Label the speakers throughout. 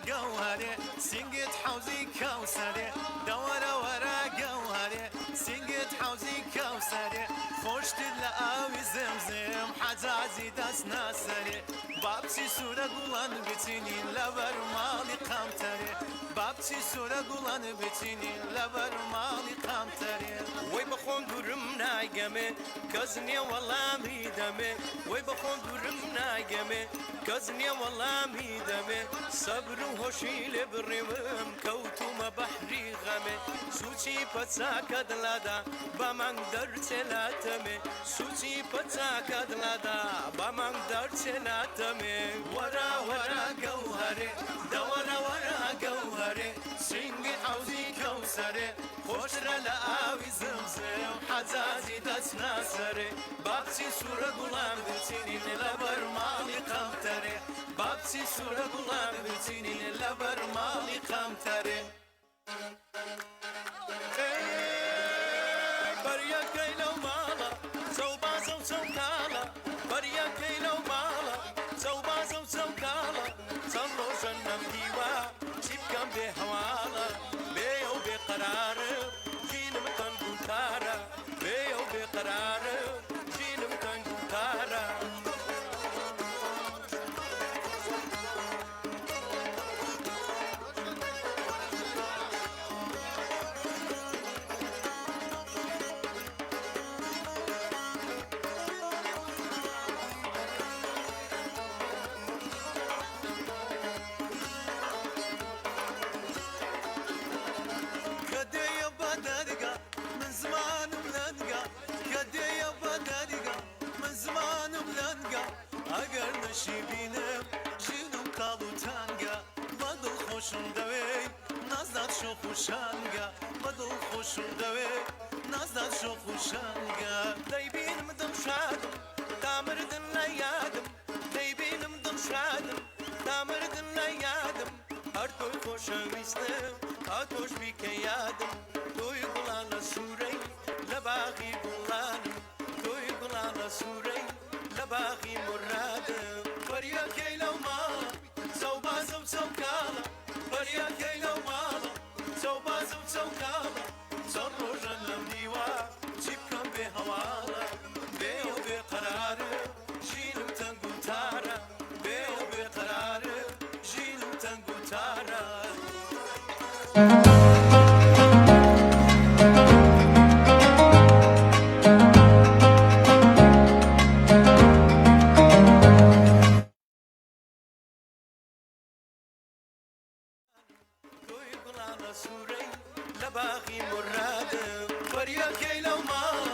Speaker 1: جوهري سنجت حوزي كوثري دورة ورا جوهري سنجت حوزي كوثري خوشت لقاوي زمزم حجازي داس ناصري بابتي سورة قولان بتيني لبر مالي قمتري بابتي سورة قولان بتيني لبر مالي قمتري
Speaker 2: وي بخون دورم نايقمي كزني والله ميدمي وي بخون دورم نايقمي كزني والله ميدمي صبر وهوشي لبرمم كوتوم بحري غمي سوچي پچاك دلادا بامن در چلاتمي سوچي پچاك دلادا بامن در چلاتمي
Speaker 1: ورا ورا جوهري دورة ورا جوهري سنجي حوزي كوثري خوشرة لقاوي زمزم حجازي داس ناصري بابتي سورة قولان بتيني لبر مالي قمتري بابتي سورة قولان بتيني لبر مالي قمتري
Speaker 2: بريا كيلو مالا زوبازا وزوكالا بريا كيلو مالا زوبازا وزوكالا صلو جنم ديوا جيب كم بهوالا بيو بقرار جينم تنقو تارا بيو بقرار جينم تنقو تارا
Speaker 1: كدي بدرقة من زمان ملنقة كدي بدرقة من زمان ملنقة اگر نشيبينم جنم قالو تانقة بدل خوشم دوي نازداد شو خوشانقة بدل خوشم دوي نازداد شو خوشانقة
Speaker 2: دەیبینم دڵشادم دامردن لە یادم دەیبینم دڵشادم دامردن لە یادم هەر تۆی خۆشەویستم تا تۆش بیکە یادم تۆی گوڵان لە سوورەی لە باغی گوڵانم تۆی گوڵان لە سوورەی لە باغی مرادم
Speaker 1: برياكي لو مالا زوبازة وزوكالا برياكي لو مالا زوبازة وزوكالا صرو جنم ديوا جيب كم بهوالا بيو بقرار جينم تنقو تارا بيو بقرار جينم تنقو تارا
Speaker 2: تۆی گوڵان لە سوورەی لە باغی مرادم
Speaker 1: برياكي لو مالا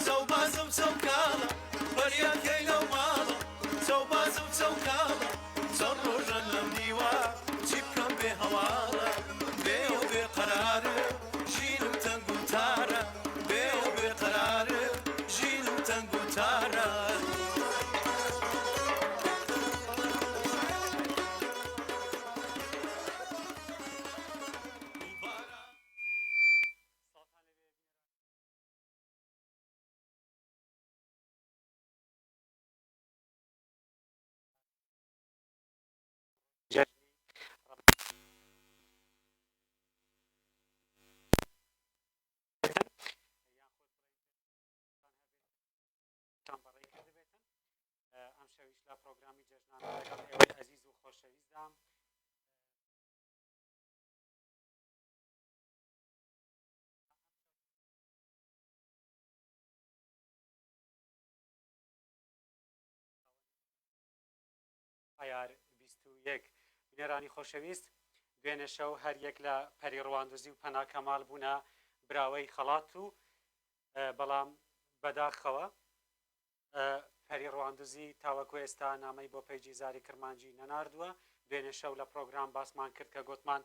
Speaker 1: زوبازة وزوكالا برياكي لو مالا زوبازة وزوكالا صرو جنم ديوا جيب كم بهوالا بيو بقرار جينم تنقو تارا بيو بقرار جينم تنقو تارا
Speaker 3: ئەم شەویش لە پڕۆگرامی جەژنانە لەگەڵ ئێوەی عەزیز و خۆشەویستدام ئایار 21 بینەرانی خۆشەویست دوێنێ شەو هەر یەک لە پەری ڕەواندوزی و پەنا کەماڵ بوونە براوەی خەڵات و بەڵام بەداخەوە پەری ڕەواندوزی تاوەکو ئێستا نامەی بۆ پەیجی زاری کرمانجی نەناردووە دوێنێ شەو لە پرۆگرام باسمان کرد کە گوتمان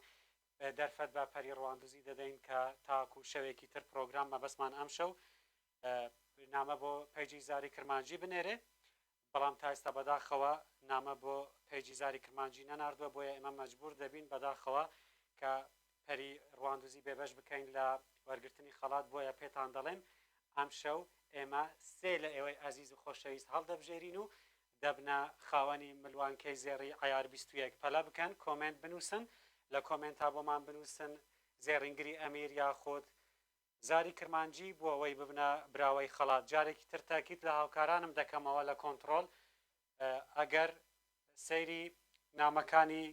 Speaker 3: دەرفەت بە پەری ڕەواندوزی دەدەین کە تاکو شەوێکی تر پرۆگرام مەبەستمان ئەم شەو نامە بۆ پەیجی زاری کرمانجی بنێرێ بەڵام تا ئێستا بەداخەوە نامە بۆ پەیجی زاری کرمانجی نەناردووە بۆیە ئێمە مەجبور دەبین بەداخەوە کە پەری ڕەواندوزی بێبەش بکەین لە وەرگرتنی خەڵات بۆیە پێتان دەڵێم ئەم شەو ئێمە سێ لە ئێوەی عەزیز و خۆشەویست هەڵدەبژێرین و دەبنە خاوەنی ملوانکەی زێڕی عیار 21 پەلە بکەن کۆمنت بنووسن لە کۆمنتا بۆمان بنووسن زێڕینگری ئەمیر یاخۆت زاری کرمانجی بۆ ئەوەی ببنە براوەی خەڵات جارێکی تر تاکید لە هاوکارانم دەکەمەوە لە کۆنتترۆل ئەگەر سەیری نامەکانی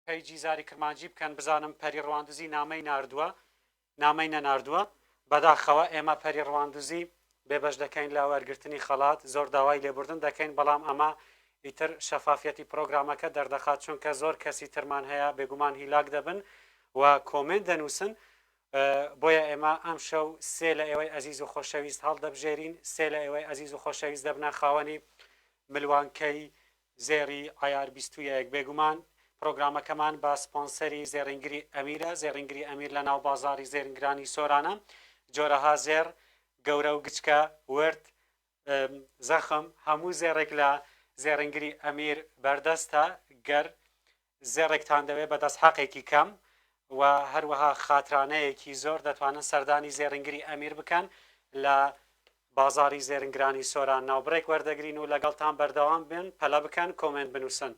Speaker 3: پەیجی زاری کرمانجی بکەن بزانم پەری ڕواندوزی نامەی نەناردووە بەداخەوە ئێمە پەری ڕواندوزی بێبەش دەکەین لە وەرگرتنی خەڵات زۆر داوای لێبوردن دەکەین بەڵام ئەمە ئیتر شەفافەتی پرۆگرامەکە دەردەخات چونکە زۆر کەسی ترمان هەیە بێگومان هیلاک دەبن و کۆمنت دەنووسن بۆیە ئێمە ئەم شەو سێ لە ئێوەی ئەزیز و خۆشەویست هەڵدەبژێرین سێ لە ئێوەی ئەزیز و خۆشەویست دەبنە خاوەنی ملوانکەی زێڕی عیار 21 بێگومان پرۆگرامەکەمان بە سپۆنسەری زێڕینگری ئەمیرە زێڕینگری ئەمیر لە ناو بازاری زێرنگرانی سۆرانە جۆرەها زێر گەورە و گچکە ورد زەخم هەموو زێڕێک لە زێڕینگری ئەمیر بەردەستە گەر زێڕێکتان دەوێت بەدەست حەقێکی کەم و هەروەها خاترانەیەکی زۆر دەتوانن سەردانی زێڕینگری ئەمیر بکەن لە بازاری زێرنگرانی سۆران ناوبڕێک وەردەگرین و لەگەڵتان بەردەوام بن پەلە بکەن کۆمنت بنووسن.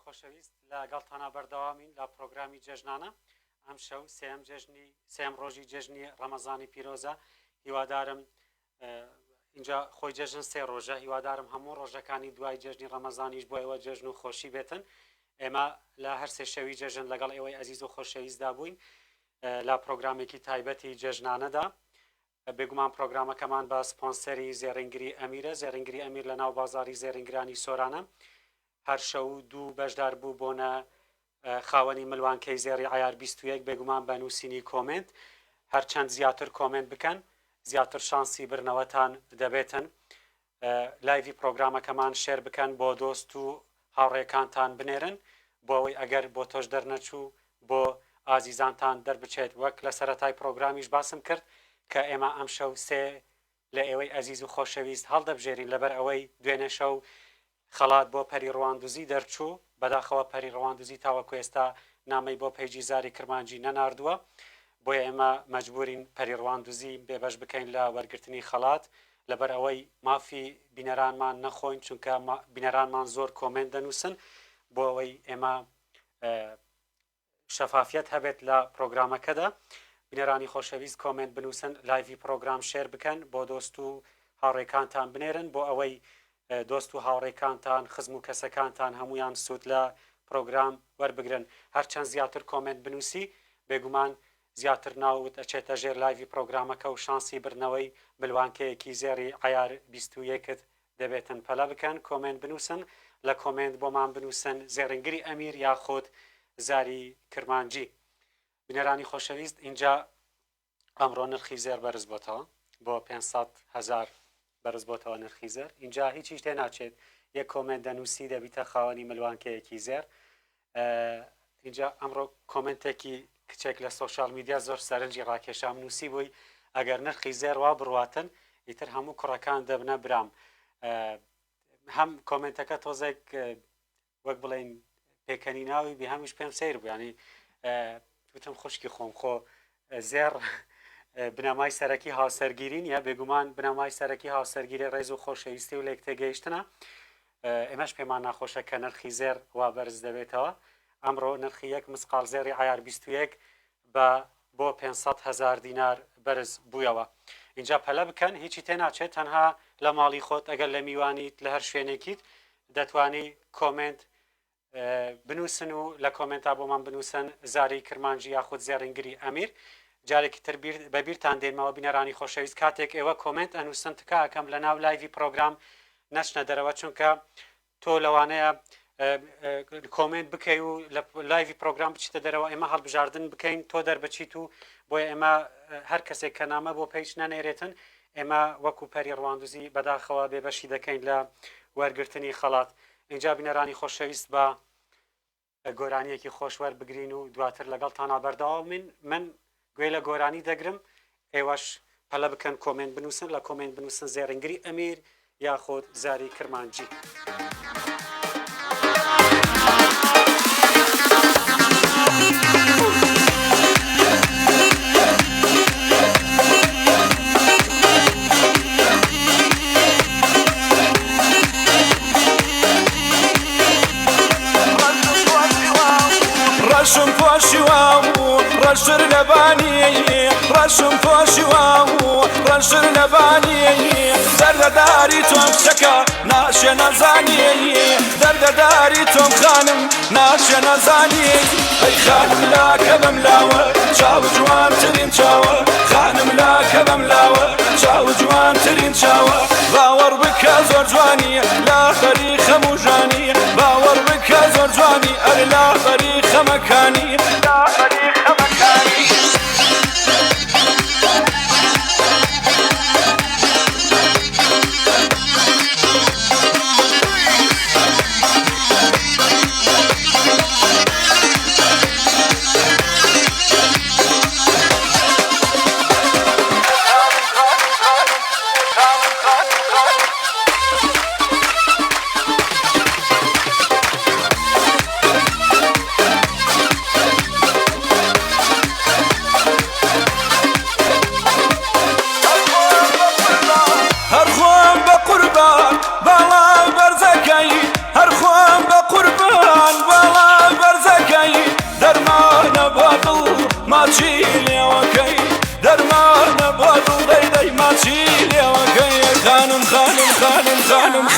Speaker 3: خۆشەویست لەگەڵتانە بەردەوامین لە پڕۆگرامی جەژنانە ئەم شەو سێم ڕۆژی جەژنی ڕەمەزانی پیرۆزە هیوادارم اینجا خۆی جەژن سێ ڕۆژە هیوادارم هەموو ڕۆژەکانی دوای جەژنی ڕەمەزانیش بۆ ئێوە جەژن و خۆشی بێتن ئێمە لە هەر سێ شەوی جەژن لەگەڵ ئێوەی ئەزیز و خۆشەویستدا بووین لە پرۆگرامێکی تایبەتی جەژنانەدا بێگومان پرۆگرامەکەمان بە سپۆنسەری زێڕینگری ئەمیرە زێڕینگری ئەمیر لە ناو بازاری زێرنگرانی سۆرانە هەر شەو دوو بەشدار بوو بۆنە خاوەنی ملوانکەی زێڕی عیار 21 بێگومان بە نووسینی کۆمنت هەرچەند زیاتر کۆمنت بکەن زیاتر شانسی برنەوەتان دەبێتن لایڤی پرۆگرامەکەمان شێر بکەن بۆ دۆست و هاوڕێکانتان بنێرن بۆ ئەوەی ئەگەر بۆ تۆش دەرنەچوو بۆ ئازیزانتان دەربچێت وەک لە سەرەتای پرۆگرامیش باسم کرد کە ئێمە ئەم شەو سێ لە ئێوەی ئەزیز و خۆشەویست هەڵدەبژێرین لەبەر ئەوەی دوێنێ شەو خەڵات بۆ پەری ڕواندوزی دەرچوو بەداخەوە پەری ڕواندوزی تاوەکو ئێستا نامەی بۆ پەیجی زاری کرمانجی نەناردووە بۆیە ئێمە مەجبورین پەری ڕواندوزی بێبەش بکەین لە وەرگرتنی خەڵات لەبەر ئەوەی مافی بینەرانمان نەخۆین چونکە بینەرانمان زۆر کۆمنت دەنووسن بۆ ئەوەی ئێمە شەفافیت هەبێت لە پرۆگرامەکەدا بینەرانی خۆشەویست کۆمنت بنووسن لایڤی پرۆگرام شێر بکەن بۆ دۆست و هاوڕێکانتان بنێرن بۆ ئەوەی دۆست و هاوڕێکانتان خزم و کەسەکانتان هەمویان سوود لە پرۆگرام وەربگرن هەرچەند زیاتر کۆمنت بنووسی بێگومان زیاتر ناوت ئەچێتە ژێر لایڤی پرۆگرامەکە و شانسی برنەوەی ملوانکەیەکی زێڕی عیار 21 دەبێتن پەلە بکەن کۆمنت بنووسن لە کۆمنت بۆمان بنووسن زێڕینگری ئەمیر یاخۆت زاری کرمانجی بینەرانی خۆشەویست اینجا ئەمڕۆ نرخی زێر بەرز بۆتەوە بۆ 500,000 بەرز بۆتەوە نرخی زێر اینجا هیچیش تێ ناچێت یەک کۆمنت دەنووسی دەبیتە خاوەنی ملوانکەیەکی زێر اینجا ئەمڕۆ کۆمنتێکی کچێک لە سۆشال میدیا زۆر سەرنجی ڕاکێشام نووسی بووی ئەگەر نرخی زێر وا بڕواتن ئیتر هەموو کوڕەکان دەبنە برام هەم کۆمنتەکە تۆزێک وەک بڵێن پێکەنی ناوی بێ هەمیش پێم سیر بوو ینی وتم خوشکی خۆم خۆ زێر بنەمای سەرەکی هاوسەرگیری نیە بێگومان بنەمای سەرەکی هاوسەرگیری ڕێز و خۆشەویستی و لێک تێگەیشتنە ئێمەش پێمان ناخۆشە کە نرخی زێر وا بەرز دەبێتەوە ئەمڕۆ نرخی یەک مسقال زێری عیار 21 بۆ 500,000 دینار بەرز بوویەوە اینجا پەلە بکەن هیچی تێناچێت تەنها لە ماڵی خۆت ئەگەر لە میوانیت لە هەر شوێنێکیت دەتوانی کۆمنت بنووسن و لە کۆمنتا بۆمان بنووسن زاری کرمانجی یاخود زێڕینگری ئەمیر جارێکی تر بەبیرتان دێنمەوە بینەرانی خۆشەویست کاتێک ئێوە کۆمنت ئەنووسن تکاکەم لە ناو لایڤی پرۆگرام نەچنە دەرەوە چونکە تۆ لەوانەیە کۆمنت بکەی و لە لایڤی پرۆگرام بچیتە دەرەوە ئێمە هەڵبژاردن بکەین تۆ دەربچیت و بۆیە ئێمە هەر کەسێک کە نامە بۆ پێیچ نەنێرێتن ئێمە وەکو پەری ڕواندوزی بەداخەوە بێبەشی دەکەین لە وەرگرتنی خەڵات اینجا بینەرانی خۆشەویست بە گۆرانیەکی خۆشوەر بگرین و دواتر لەگەڵتان بەردەواو من گوێ لە گۆرانی دەگرم ئێوەش پەلە بکەن کۆمنت بنووسن لە کۆمنت بنووسن زێڕینگری ئەمیر یاخۆت زاری کرمانجی
Speaker 1: ڕەشم پۆشی واو ڕەشر لەبانی ڕەشم پۆشی واو ڕەشر لەبانی دەردەداری تۆم شەکە ناشێ نەزانی دەردەداری تۆم خانم ناشێ نەزانی ئەی خانم لاکە بەم لاوە چاو جوانترین چاوە خانم لاکە بەم لاوە چاو جوانترین چاوە باوەڕ بکە زۆر جوانی لاخەری خەموژانی باوەڕ بکە زۆر جوانی ئەر لاخەری خەمەکانی لاخەری خەمەکانی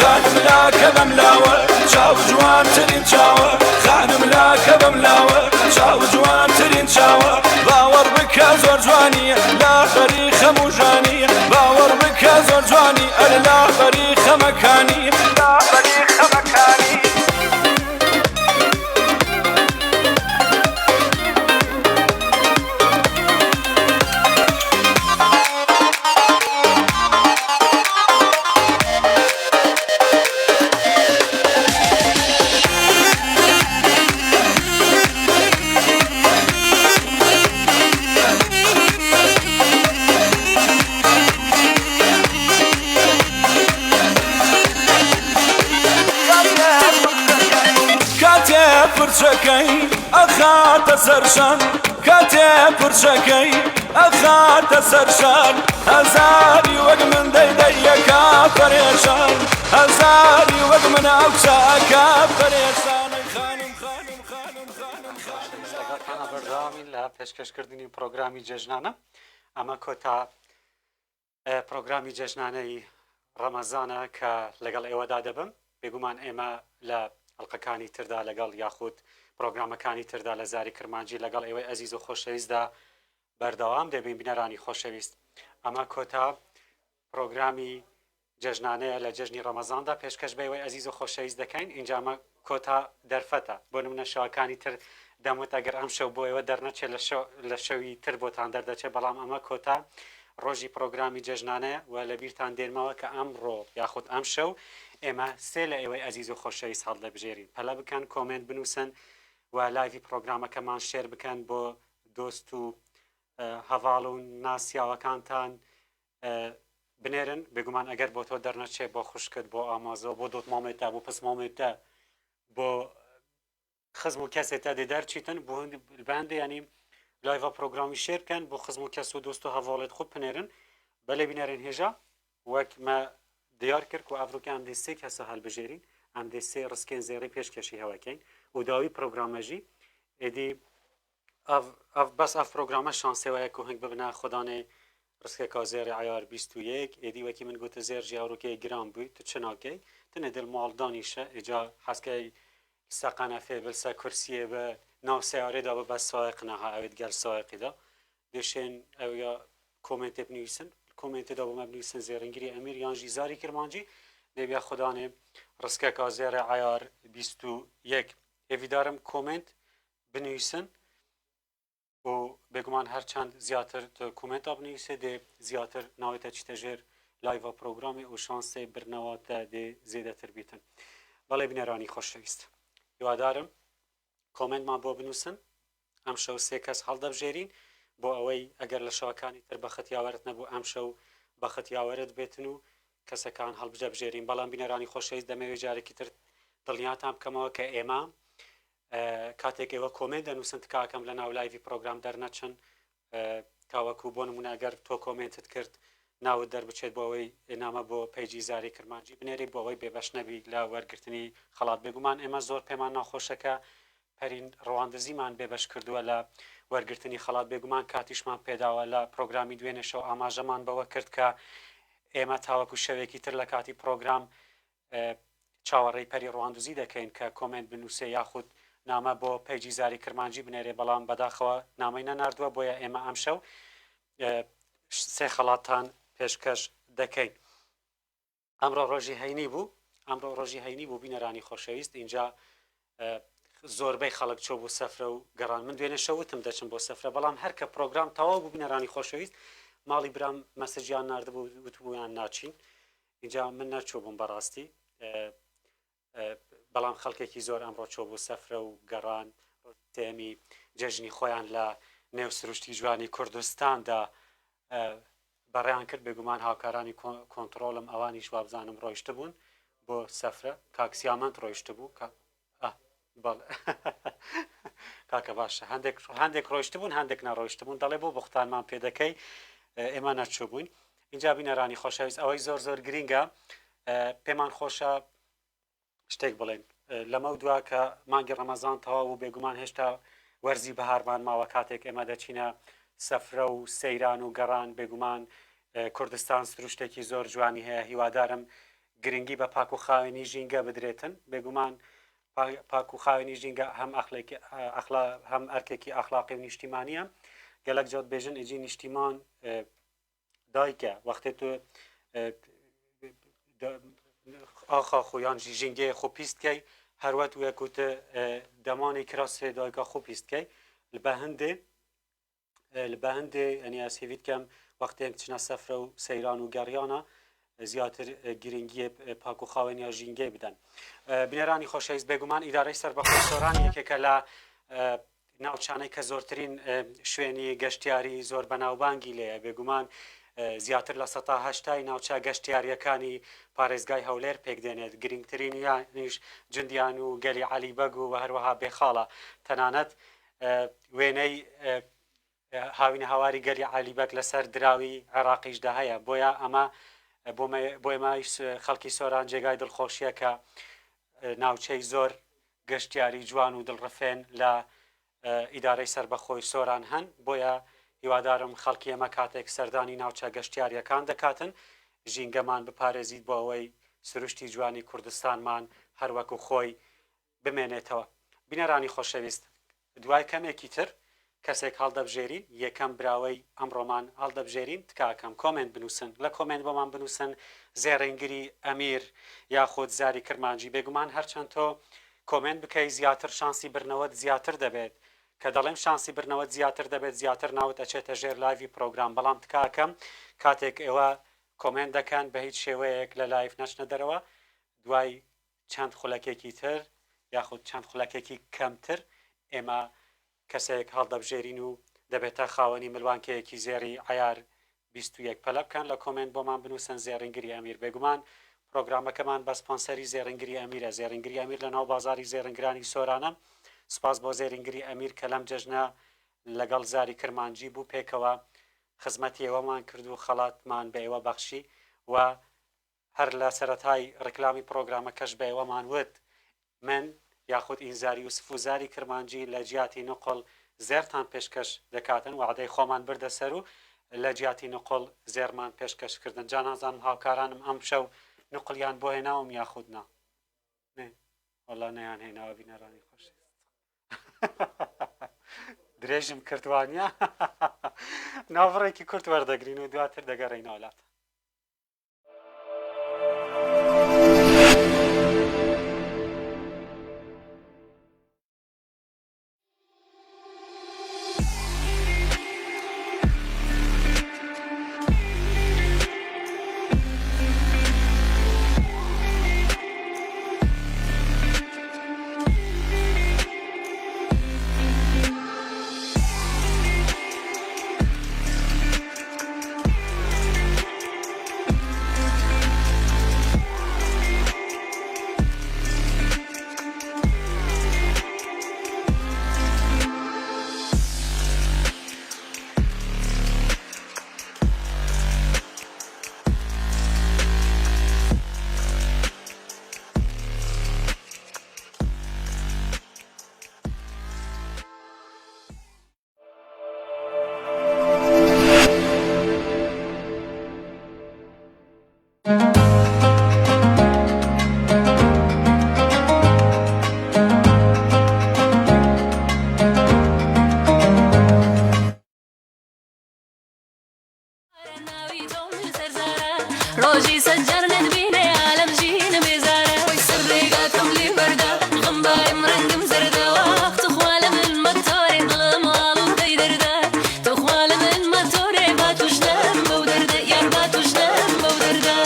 Speaker 1: خانم لاکە بەم لاوە چاو جوانترین چاوە خانم لاکە بەم لاوە چاو جوانترین چاوە باوەڕ بکە زۆر جوانی لاخەری خەموژانی باوەڕ بکە زۆر جوانی ئەر لاخەری خەمەکانی لاخەری خەمەکانی پرچەکەی ئەخاتە سەرشان کاتێ پرچەکەی ئەخاتە سەرشان هەزاری وەک من دەیدەیەکا پەرێشان هەزاری وەک من ئەو چاکە پەرێشان خانم خانم خانم خانم
Speaker 3: لەگەڵتانە بەردەوامین لە پێشکەشکردنی پرۆگرامی جەژنانە ئەمە کۆتا پرۆگرامی جەژنانەی ڕەمەزانە کە لەگەڵ ئێوەدا دەبم بێگومان ئێمە لە ئەڵلقەکانی تردا لەگەڵ یاخود پرۆگرامەکانی تردا لە زاری کرمانجی لەگەڵ ئێوەی ئەزیز و خۆشەویستدا بەردەوام دەبین بینەرانی خۆشەویست ئەمە کۆتا پرۆگرامی جەژنانەیە لە جەژنی ڕەمەزاندا پێشکەش بە ئێوەی ئەزیز و خۆشەویست دەکەین اینجامە کۆتا دەرفەتە بۆ نمونە شەوەکانی تر دەموت ئەگەر ئەم شەو بۆ ئێوە دەرنەچێت لە شەوی تر بۆتان دەردەچێت بەڵام ئەمە کۆتا ڕۆژی پرۆگرامی جەژنانەیە و لە بیرتان دێنمەوە کە ئەمڕۆ یاخود ئەم شەو ئێمە سێ لە ئێوەی ئەزیز و خۆشەویست هەڵدەبژێرین پەلە بکەن کۆمنت بنووسن و لایڤی پرۆگرامەکەمان شێر بکەن بۆ دۆست و هەواڵ و ناسیاوەکانتان بنێرن بێگومان ئەگەر بۆ تۆ دەرنەچێت بۆ خوشکت بۆ ئامازەوە بۆ دۆتمامێتە بۆ پسمامێتە بۆ خزم و کەسێتە دێ دەرچیتن بۆ بەندێ ینی لایڤ پرۆگرامی شێر بکەن بۆ خزم و کەس و دۆست و هەواڵێت خۆ بنێرن بەلێ بینەرن هێژا وەک مە دیار کرد و ئەڤروکیان دێ سێ کەسە هەڵبژێرین ئەم دێ سێ ڕستکێن زێڕی پێشکەشی هەوەکەین و داوی پرۆگرامەژی ئێدی بەس ئەف پرۆگرامە شانسێوەیە و هەنگ ببنە خۆدانێ ڕستکێکا زێری عیار 21 ئێدی وەکی من گوتە زێر ژیاڕۆکەی گران بووی تو چ ناکەی تنە دڵ ماڵدانیشە ئێجا حەسکەی سەقەنەفێ بلسە کورسیە بە ناو سیارێدا بە بەس سایق نەها ئەوێت گەل سایقیدا دێشێن ئەویا کۆمنتێ بنویسن کۆمنتێدا بۆمە بنویسن زێرنگری ئەمیر یانژی زاری کرمانجی نێبیا خوددانێ ڕستکێکا زێرە عیار 21 هێویدارم کۆمنت بنویسن و بێگومان هەرچەند زیاتر کومنتا بنویسێ دێ زیاتر ناوێتە چیتە ژێر لایڤە پرۆگرامی و شانسێ برنەواتە دێ زێدەتر بیتن بەڵێ بنێرانی خۆشەویست هیوادارم کۆمنتمان بۆ بنووسن ئەم شەو سێ کەس هەڵدەبژێرین بۆ ئەوەی ئەگەر لە شەوەکانی تر بە خەتیاوەرت نەبوو ئەم شەو بە خەتیاوەرت بێتن و کەسەکان هەڵبژە بژێرین بەڵام بینەرانی خۆشەویست دەمەوێت جارێکی تر دڵنیاتان بکەمەوە کە ئێمە کاتێک ئێوە کۆمنت دەنووسن تکاکەم لە ناو لایڤی پرۆگرام دەرنەچن تاوەکو بۆ نمونەگەر تۆ کۆمنتت کرد ناوت دەربچێت بۆ ئەوەی ئێنامە بۆ پەیجی زاری کرمانجی بنێری بۆ ئەوەی بێبەش نەبی لە وەرگرتنی خەڵات بێگومان ئێمە زۆر پێمان ناخۆشەکە پەرین ڕەواندزیمان بێبەش کردووە لە وەرگرتنی خەڵات بێگومان کاتیشمان پێداوە لە پرۆگرامی دوێنێشەوە ئاماژەمان بەوە کرد کە ئێمە تاوەکو شەوێکی تر لە کاتی پرۆگرام چاوەڕێی پەری ڕەواندزی دەکەین کە کۆمنت بنووسێ یاخود نامە بۆ پەیجی زاری کرمانجی بنێرێ بەڵام بەداخەوە نامەی نەناردووە بۆیە ئێمە ئەم شەو سێ خەڵاتان پێشکەش دەکەین ئەمڕۆ ڕۆژی هەینی بوو بینەرانی خۆشەویست اینجا زۆربەی خەڵک چۆ بوو سەفرە و گەڕان من دوێنێ شەوتم دەچم بۆ سەفرە بەڵام هەرکە پرۆگرام تەواو بوو بینەرانی خۆشەویست ماڵی برام مەسەجیان ناردبوو وتبوویان ناچین اینجا من نەچوو بووم بەڕاستی بەڵام خەڵکێکی زۆر ئەمڕۆ چۆ بوو سەفرە و گەڕان تێمی جەژنی خۆیان لە نێو سروشتی جوانی کوردستاندا بەڕێیان کرد بێگومان هاوکارانی کۆنتترۆلم ئەوانی شوابزانم ڕۆیشتە بوون بۆ سەفرە کاکسیامەند ڕۆیشتە بوو کاکە باشە هەندێک ڕۆیشتە بوون هەندێک نەڕۆیشتە بوون دەڵێ بۆ بختانمان پێ دەکەی ئێمە نەچوو بووین اینجا بینەرانی خۆشەویست ئەوەی زۆر گرینگە پێمان خۆشە شتێک بڵێن لەمە دووە کە مانگی ڕەمەزان تەواو و بێگومان هێشتا وەرزی بەهارمان ماوە کاتێک ئێمە دەچینە سەفرە و سەیران و گەڕان بێگومان کوردستان سروشتێکی زۆر جوانی هەیە هیوادارم گرنگی بە پاک و خاوێنی ژینگە بدرێتن بێگومان پاک و خاوێنی ژینگە هەم ئەرکێکی ئەخلاقی و نیشتیمانیە گەلک جۆت بێژن ئیجی نیشتیمان دایکە وەختێ تو ئاخا خۆیان ژینگەیە خۆ پیستکەی هەروەت وەکوتە دەمانی کراسێ دایکە خۆ پیستکەی لە هەندێ ئەنی ئەسیویت کەم وەختێک چنە سەفرە و سەیران و گەڕیانە زیاتر گرنگی پاک و خاوێنیا ژینگەی بدەن بنێرانی خۆشەویست بێگومان ئیدارەی سەربەخۆی سۆران یەکێکە لە ناوچانەی کە زۆرترین شوێنی گەشتیاری زۆر بەناوبانگی لێیە بێگومان زیاتر لە 1970 ناوچە گەشتیاریەکانی پارێزگای هەولێر پێکدێنێت گرنگترین یانیش جندیان و گەلی عەلیبەگ و هەروەها بێخاڵە تەنانەت وێنەی هاوینە هاواری گەلی عەلیبەگ لەسەر دراوی عێراقیشدا هەیە بۆیە ئەمە بۆ ئێمە خەڵکی سۆران جێگای دڵخۆشیە کە ناوچەی زۆر گەشتیاری جوان و دڵڕفێن لە ئیدارەی سەربەخۆی سۆران هەن بۆیە هیوادارم خەڵکی ئێمە کاتێک سەردانی ناوچە گەشتیاریەکان دەکاتن ژینگەمان بپارێزیت بۆ ئەوەی سروشتی جوانی کوردستانمان هەروەکو خۆی بمێنێتەوە بینەرانی خۆشەویست دوای کەمێکی تر کەسێک هەڵدەبژێرین یەکەم براوەی ئەمڕۆمان هەڵدەبژێرین تکاکەم کۆمنت بنووسن لە کۆمنت بۆمان بنووسن زێڕینگری ئەمیر یاخود زاری کرمانجی بێگومان هەرچەند تۆ کۆمنت بکەی زیاتر شانسی برنەوەت زیاتر دەبێت کە دەڵێم شانسی برنەوەت زیاتر دەبێت زیاتر ناوت ئەچێتە ژێر لایڤی پرۆگرام بەڵام تکاکەم کاتێک ئێوە کۆمنت دەکەن بە هیچ شێوەیەک لە لایڤ نەچنە دەرەوە دوای چەند خولەکێکی تر یاخود چەند خولەکێکی کەمتر ئێمە کەسێک هەڵدەبژێرین و دەبێتە خاوەنی ملوانکەیەکی زێری عیار 21 پەلە بکەن لە کۆمنت بۆمان بنووسن زێڕینگری ئەمیر بێگومان پرۆگرامەکەمان بە سپۆنسەری زێڕینگری ئەمیرە زێڕینگری ئەمیر لە ناو بازاری زێڕینگرانی سۆرانە سپاس بۆ زێڕینگری ئەمیر کە لەم جەژنە لەگەڵ زاری کرمانجی بوو پێکەوە خزمەتی ئێوەمان کرد و خەڵاتمان بە ئێوە بەخشی و هەر لە سەرەتای ڕکلامی پرۆگرامەکەش بەوەمان وت من یاخود ئینزاری و سفوزاری کرمانجی لە جیاتی نقڵ زێرتان پێشکەش دەکاتن وعدەی خۆمان بردەسەر و لە جیاتی نقڵ زێرمان پێشکەشکردن جا نازانم هاوکارانم ئەم شەو نقلیان بۆ هێناوم یاخود نا وەڵا نەیان هێناوە بینەرانی خۆش درێژم کردوانە ناوڕێکی کورت وەردەگرین و دواتر دەگەڕێین وڵات
Speaker 4: ڕۆژی سەجار نەتبینێ عالەم ژینە بێزارە وەی سەر ڕێگاکەم لێ بەردا غەمبارم ڕەنگم زەردەوە توخوا لە من مەتۆرێ دڵم ئاڵوودەی دەردا توخوا لە من مەتۆرێ با توشنەم بەو دەردە یار با توشنەم بەو دەردە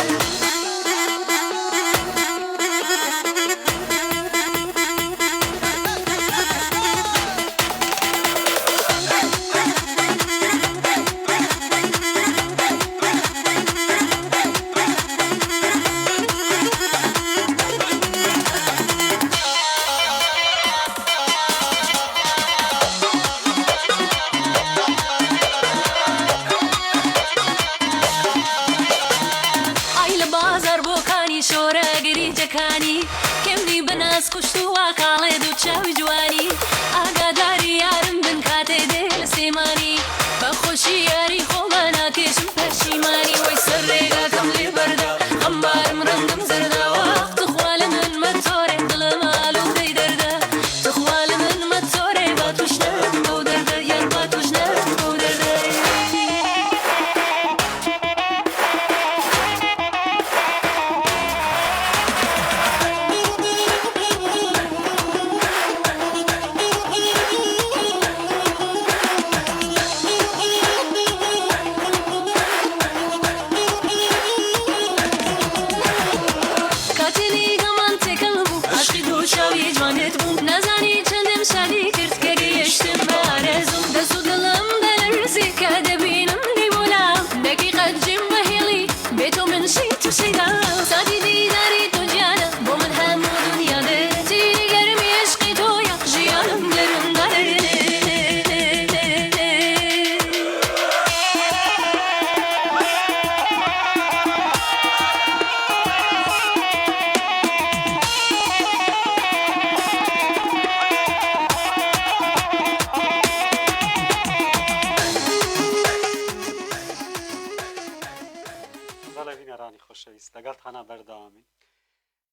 Speaker 4: شۆرەگەریجەکانی کەمنی بەناس کوشت و واکاڵێ دوو چاوی جوانی ئاگاداری یارم بن کاتێ دێ لە سێمانی بەخۆشی یاری خۆمە ناکێشم پەشیمانی وەی سەر ڕێگاکەم لێ بەردا غەمبارم ڕەنگم زەردەوە توخوا لە من مەتۆرێ دڵم ئاڵوودەی دەردا توخوا لە من مەتۆرێ با توشنەم بەو دەردە یار با توشنەم بەو دەردە نزانی چندم شادی کرد که گیشتم به آرزوم دست و دلم دلرزی که دبینم لیمونم دقیقت جیم و هیلی به تو من شی تو شیدم سادی دیداری تو جانم با من همو دنیا ده تیری گرمی عشقی تو یا جیانم گرم داره
Speaker 3: خۆشەویست لەگەڵتانە بەردەوامی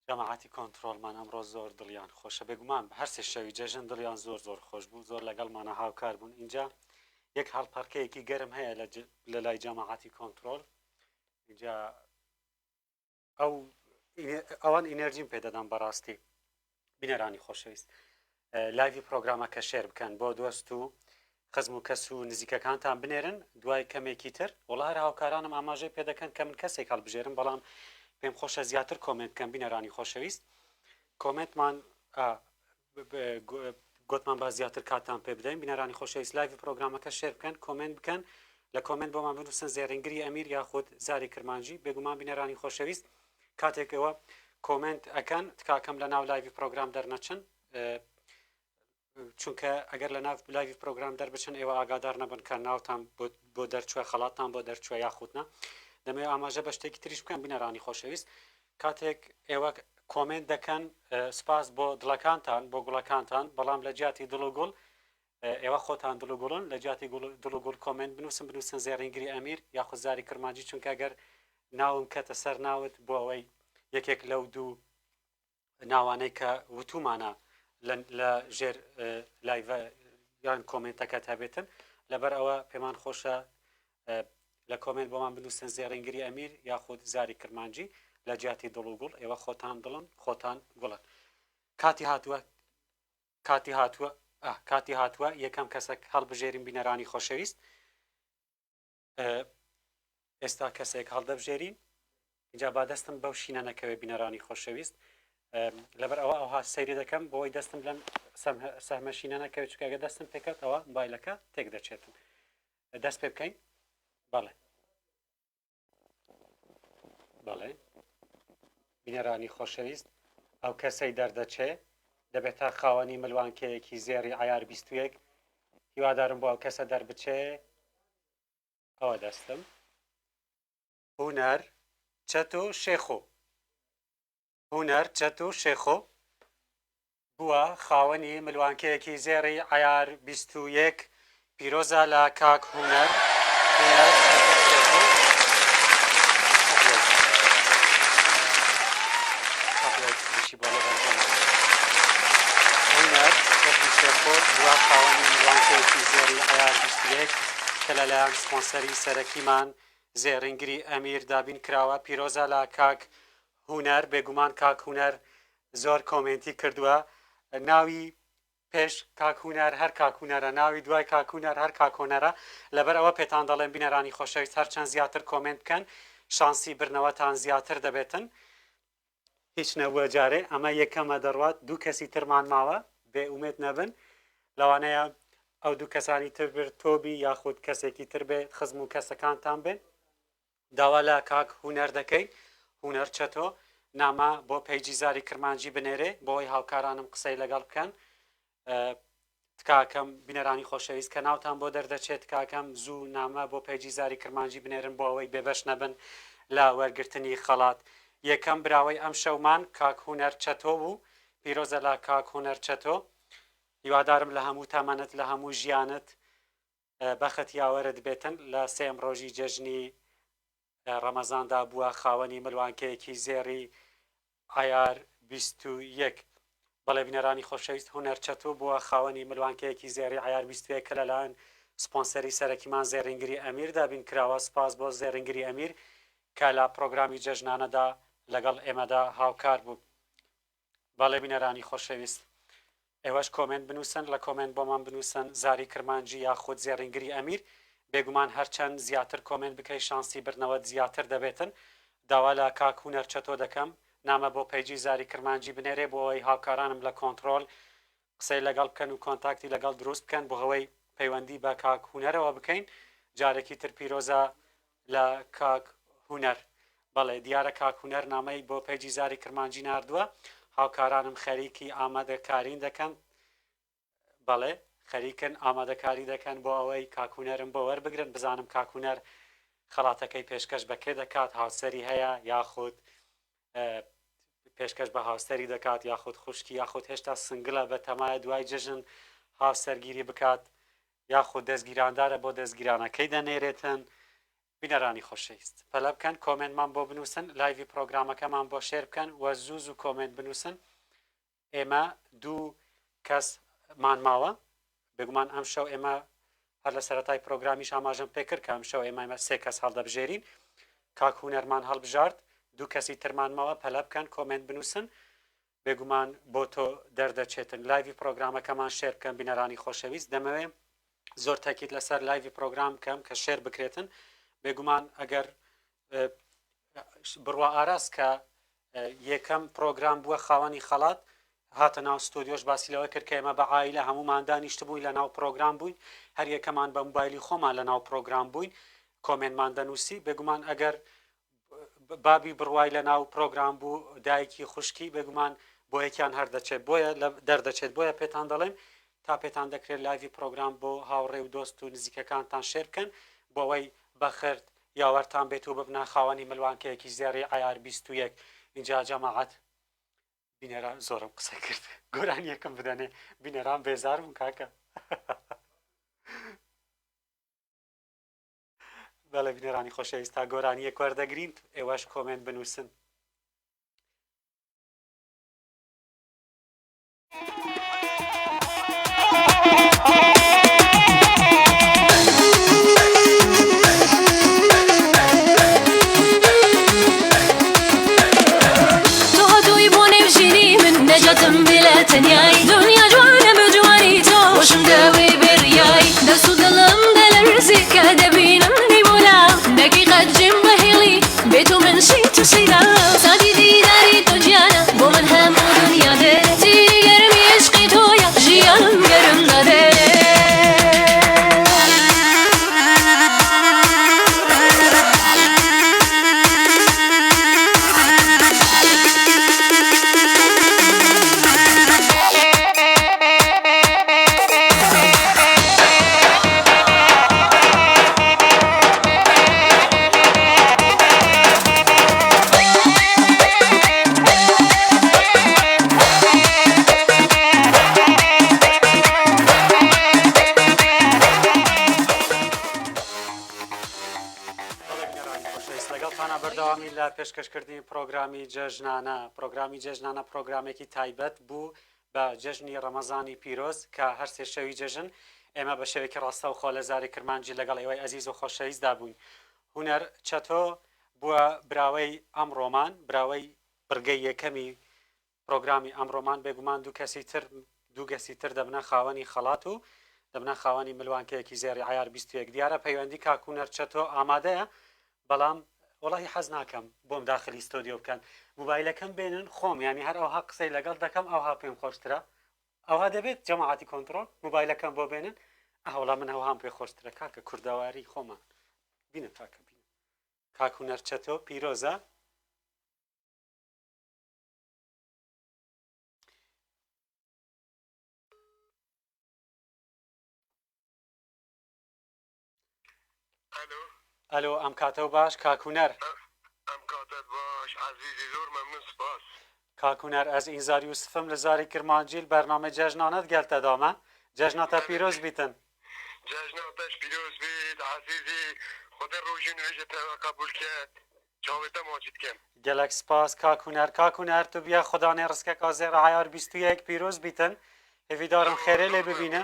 Speaker 3: جەماعەتی کۆنتڕۆڵمان ئەمڕۆ زۆر دڵیان خۆشە بێگومان هەر سێ شەوی جەژن دڵیان زۆر خۆش بوو زۆر لەگەڵمانە هاوکار بوون اینجا یەک هەڵپەرکەیەکی گەرم هەیە لە لای جەماعەتی کۆنتڕۆڵ اینجا ئەوان ئینەرژیم پێدەدەم بەڕاستی بینەرانی خۆشەویست لایڤی پرۆگرامەکە شێر بکەن بۆ دۆست و خزم و کەس و نزیکەکانتان بنێرن دوای کەمێکی تر وڵا هەر هاوکارانم ئاماژەی پێدەکەن کە من کەسێک هەڵبژێرم بەڵام پێم خۆشە زیاتر کۆمنت بکەن بینەرانی خۆشەویست کۆمنتمان گوتمان با زیاتر کاتان پێ بدەین بینەرانی خۆشەویست لایڤی پرۆگرامەکە شێر بکەن کۆمنت بکەن لە کۆمنت بۆمان بنووسن زێڕنگری ئەمیر یاخود زاری کرمانجی بێگومان بینەرانی خۆشەویست کاتێکەوە کۆمنت ئەکەن تکاکەم لە ناو لایڤی پرۆگرام دەرنەچن چونکە ئەگەر لە ناو لایڤی پرۆگرام دەربچن ئێوە ئاگادار نەبن کە ناوتان بۆ دەرچوە خەڵاتان بۆ دەرچوە یاخودنا دەمەوێت ئاماژە بە شتێکی تریش بکەن بینەرانی خۆشەویست کاتێک ئێوە کۆمنت دەکەن سپاس بۆ دڵەکانتان بۆ گوڵەکانتان بەڵام لە جیاتی دڵ و گوڵ ئێوە خۆتان دڵ و گوڵن لە جیاتی دڵ و گوڵ کۆمنت بنووسن زێڕینگری ئەمیر یاخود زاری کرمانجی چونکە ئەگەر ناوم کەتە سەر ناوت بۆ ئەوەی یەکێک لەو دوو ناوانەی کە وتومانە لە ژێر لایڤە یان کۆمنتەکە هەبێتن لەبەر ئەوە پێمان خۆشە لە کۆمنت بۆمان بنووسن زێڕینگری ئەمیر یاخود زاری کرمانجی لە جیاتی دڵ و گوڵ ئێوە خۆتان دڵن خۆتان گوڵن کاتی هاتووە یەکەم کەسێک هەڵبژێرین بینەرانی خۆشەویست ئێستا کەسێک هەڵدەبژێرین اینجا با دەستم بەو شینە نەکەوێ بینەرانی خۆشەویست لەبەر ئەوە ئەوها سەیری دەکەم بۆی دەستم لەم سەهمەشینە نەکەوێت چکەگە دەستم پێکەوتەوە مۆبایلەکە تێک دەچێتم دەست پێ بکەین بەڵێ بینەرانی خۆشەویست ئەو کەسەی دەردەچێ دەبێت تا خاوەنی ملوانکەیەکی زێری عیار 21 هیوادارم بۆ ئەو کەسە دەربچێ ئەوە دەستم هونەر چەتۆ شێخۆ بووە خاوەنی ملوانکەیەکی زێری عیار 21 پیرۆزە لە کاک هونەر بووە خاوەنی ملوانکەیەکی زێری عیار 21 کە لەلایەن سپۆنسەری سەرەکیمان زێڕینگری ئەمیر دابین کراوە پیرۆزە لە کاک هونەر بێگومان کاک هونەر زۆر کۆمنتی کردووە ناوی پێش کاک هونەر هەر کاک هونەرە ناوی دوای کاک هونەر هەر کاک هونەرە لەبەر ئەوە پێتان دەڵێن بینەرانی خۆشەویست هەرچەند زیاتر کۆمنت بکەن شانسی برنەوەتان زیاتر دەبێتن هیچ نەبووە جارێ ئەمە یەکەمە دەڕوات دوو کەسی ترمان ماوە بێ ئومێد نەبن لەوانەیە ئەو دوو کەسانی تر برد تۆبی یاخود کەسێکی تر بێ خزم و کەسەکانتان بێن داوا لە کاک هونەر دەکەی هونەر چەتۆ نامە بۆ پەیجی زاری کرمانجی بنێرێ بۆی هاوکارانم قسەی لەگەڵ بکەن تکاکەم بینەرانی خۆشەویست کە ناوتان بۆ دەردەچێت کاکەم زوو نامە بۆ پەیجی زاری کرمانجی بنێرن بۆ ئەوەی بێبەش نەبن لە وەرگرتنی خەڵات یەکەم براوەی ئەم شەومان کاک هونەر چەتۆ بوو پیرۆزە لە کاک هونەر چەتۆ هیوادارم لە هەموو تامەنت لە هەموو ژیانت بەخت یاوەرت بێتن لە سێم ڕۆژی جەژنی ڕەمەزاندا بووە خاوەنی ملوانکەیەکی زێری عیار 21 بەڵێ بینەرانی خۆشەویست هونەر چەتۆ بووە خاوەنی ملوانکەیەکی زێری عیار 21 کە لەلایەن سپۆنسەری سەرەکیمان زێڕینگری ئەمیر دابین کراوە سپاس بۆ زێڕینگری ئەمیر کە لە پڕۆگرامی جەژنانەدا لەگەڵ ئێمەدا هاوکار بوو بەڵێ بینەرانی خۆشەویست ئێوەش کۆمنت بنووسن لە کۆمنت بۆمان بنووسن زاری کرمانجی یاخود زێڕینگری ئەمیر بێگومان هەرچەند زیاتر کۆمنت بکەی شانسی برنەوەت زیاتر دەبێتن داوا لە کاک هونەر چەتۆ دەکەم نامە بۆ پەیجی زاری کرمانجی بنێرێ بۆ ئەوەی هاوکارانم لە کۆنتترۆل قسەی لەگەڵ بکەن و کۆنتاکتی لەگەڵ دروست بکەن بۆ هەوەی پەیوەندی بە کاک هونەرەوە بکەین جارێکی تر پیرۆزە لە کاک هونەر بەڵێ دیارە کاک هونەر نامەی بۆ پەیجی زاری کرمانجی ناردووە هاوکارانم خەریکی ئامادەکارین دەکەن بەڵێ خەریکن ئامادەکاری دەکەن بۆ ئەوەی کاکوونەرم بۆ وەربگرن بزانم کاکوونەر خەڵاتەکەی پێشکەش بەکێ دەکات هاوسەری هەیە یاخود پێشکەش بە هاوسەری دەکات یاخود خوشکی یاخود هێشتا سنگلە بە تەمایە دوای جژن هاوسەرگیری بکات یاخود دەستگیراندارە بۆ دەستگیرانەکەی دەنێرێتن بینەرانی خۆشەویست پەلە بکەن کۆمنتمان بۆ بنووسن لایڤی پرۆگرامەکەمان بۆ شێر بکەن و زوو کۆمنت بنووسن ئێمە دوو کەس مان ماوە بگومان ئەم شەو ئێمە هەر لە سەرەتای پرۆگرامیش ئاماژەم پێکرد کە ئەم شەو ئێمە سێ کەس هەڵدەبژێرین کاک هونەرمان هەڵبژارد دوو کەسی ترمان ماوە پەلە بکەن کۆمنت بنووسن بێگومان بۆ تۆ دەردەچێتن لایڤی پرۆگرامەکەمان شێر بکەن بینەرانی خۆشەویست دەمەوێت زۆر تاکید لەسەر لایڤی پرۆگرام بکەم کە شێر بکرێتن بێگومان ئەگەر بڕوا ئاراست کە یەکەم پرۆگرام بووە خاوەنی خەڵات هاتە ناو ستۆدیۆش باسی لەوە کرد کە ئێمە بە عایلە هەمومان دانیشت بووین لە ناو پرۆگرام بووین هەر یەکەمان بە موبایلی خۆمان لە ناو پرۆگرام بووین کۆمنتمان دەنووسی بێگومان ئەگەر بابی بڕوای لە ناو پرۆگرام بوو دایکی خوشکی بێگومان بۆ یەکیان هەر دەچێت بۆیە دەردەچێت بۆیە پێتان دەڵێم تا پێتان دەکرێت لایڤی پرۆگرام بۆ هاوڕێ و دۆست و نزیکەکانتان شێر بکەن بۆ ئەوەی بەخرد یاوەرتان بێت و ببنە خاوەنی ملوانکەیەکی زێڕی عیار 21 اینجا جەماعەت بینەران زۆرم قسە کرد گۆران یەکەم بدەنێ بینەران بێزار بوون کاکە بەڵێ بینەرانی خۆشەویستا گۆرانی یەک وەردەگرین ئێوەش کۆمنت بنووسن
Speaker 4: نجاتم بلا تنیای دنیا جوانه بجوانی تو وشم داوی بریای دست و دلم دل رزی که دبینم نیمولا دقیقت جم بهیلی به تو من شی تو سیرا سادی دیداری تو جانا با من هم دنیا ده تیری گرمی عشقی تو یا جیانم گرم داده
Speaker 3: پێشکەشکردنی پڕۆگرامی جەژنانە پڕۆگرامی جەژنانە پڕۆگرامێکی تایبەت بوو بە جەژنی ڕەمەزانی پیرۆز کە هەر سێ شەوی جەژن ئێمە بە شێوێکی ڕاستە و خۆلەزاری کرمانجی لەگەڵ ئێوەی ئەزیز و خۆشەویستدا بووین هونەر چەتۆ بووە براوەی ئەمڕۆمان براوەی بڕگەی یەکەمی پڕۆگرامی ئەمڕۆمان بێگومان دوو گەسی تر دەبنە خاوەنی خەڵات و دەبنە خاوەنی ملوانکەیەکی زێری عیار 21 دیارە پەیوەندی کاکوونەر چەتۆ ئامادەیە بەڵام وڵی حەز ناکەم بۆم داخلی ستۆدیۆ بکەن موبایلەکەم بێنن خۆم ینی هەر ئەوها قسەی لەگەڵ دەکەم ئەوها پێم خۆشترە ئەوها دەبێت جەماعەتی کۆنتڕۆل موبایلەکەم بۆ بێنن ئەوڵا من ئەوهام پێ خۆشترە کاکە کوردەواری خۆمان بینە کاکە بینە کاکوونەر چەتۆ پیرۆزە ئەلۆ ئەم کاتە و باش کاکوونەر
Speaker 5: ئەم کاتت باش عزیزی زۆر مەمنون سپاس
Speaker 3: کاکوونەر ئەز ئینزار یوسفم لە زاری کرمانجیل بەرنامە جەژنانەت گەلتەدامە جەژناتە پیرۆز بیتن
Speaker 5: جەژناتەش پیرۆز بیت عزیزی خودە ڕۆژی نوێژتەوە قبول کرد چاوێتە ماچیت کەم
Speaker 3: gelek spas kakuner tu biya xudanê rizkek azêr ayar 21 pîroz bîtin hêvîdarim xêrê lê bibîne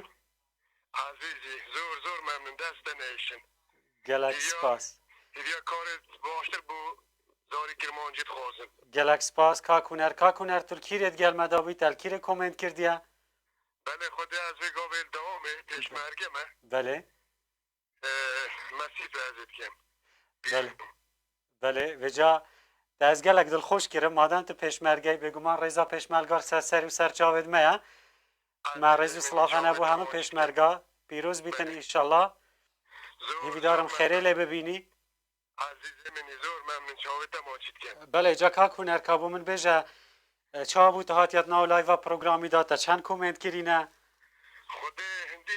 Speaker 5: عزیزی زۆر مەمنون دەستە نێشن
Speaker 3: gelek spas
Speaker 5: هیویا کارت باشتر بۆ زاری کرمانجیت خوازم
Speaker 3: gelek spas kakuner Türkîrê gelmeda bî telkîrê komment kirdiye
Speaker 5: بله خودی از وی گاویل دوامه پشمرگمه
Speaker 3: belê
Speaker 5: مسیف ازت کم
Speaker 3: belê vêca te ez gelek dilxweş kirim madem tu pêşmergey bêguman rêza pêşmergar serserî û serçavê me ye me rêz û silav hene bû hemû pêşmerga pîroz bîtin înşallah hêvîdarim xêrê lê bibînî
Speaker 5: عزیزی منی زۆر مەمنون چاوێتە ماچیت کەم
Speaker 3: belê ca kakuner ka bû min bêje çawa bû tu hatiyat nav layva programî da te çend komment kirîne
Speaker 5: خودی هندی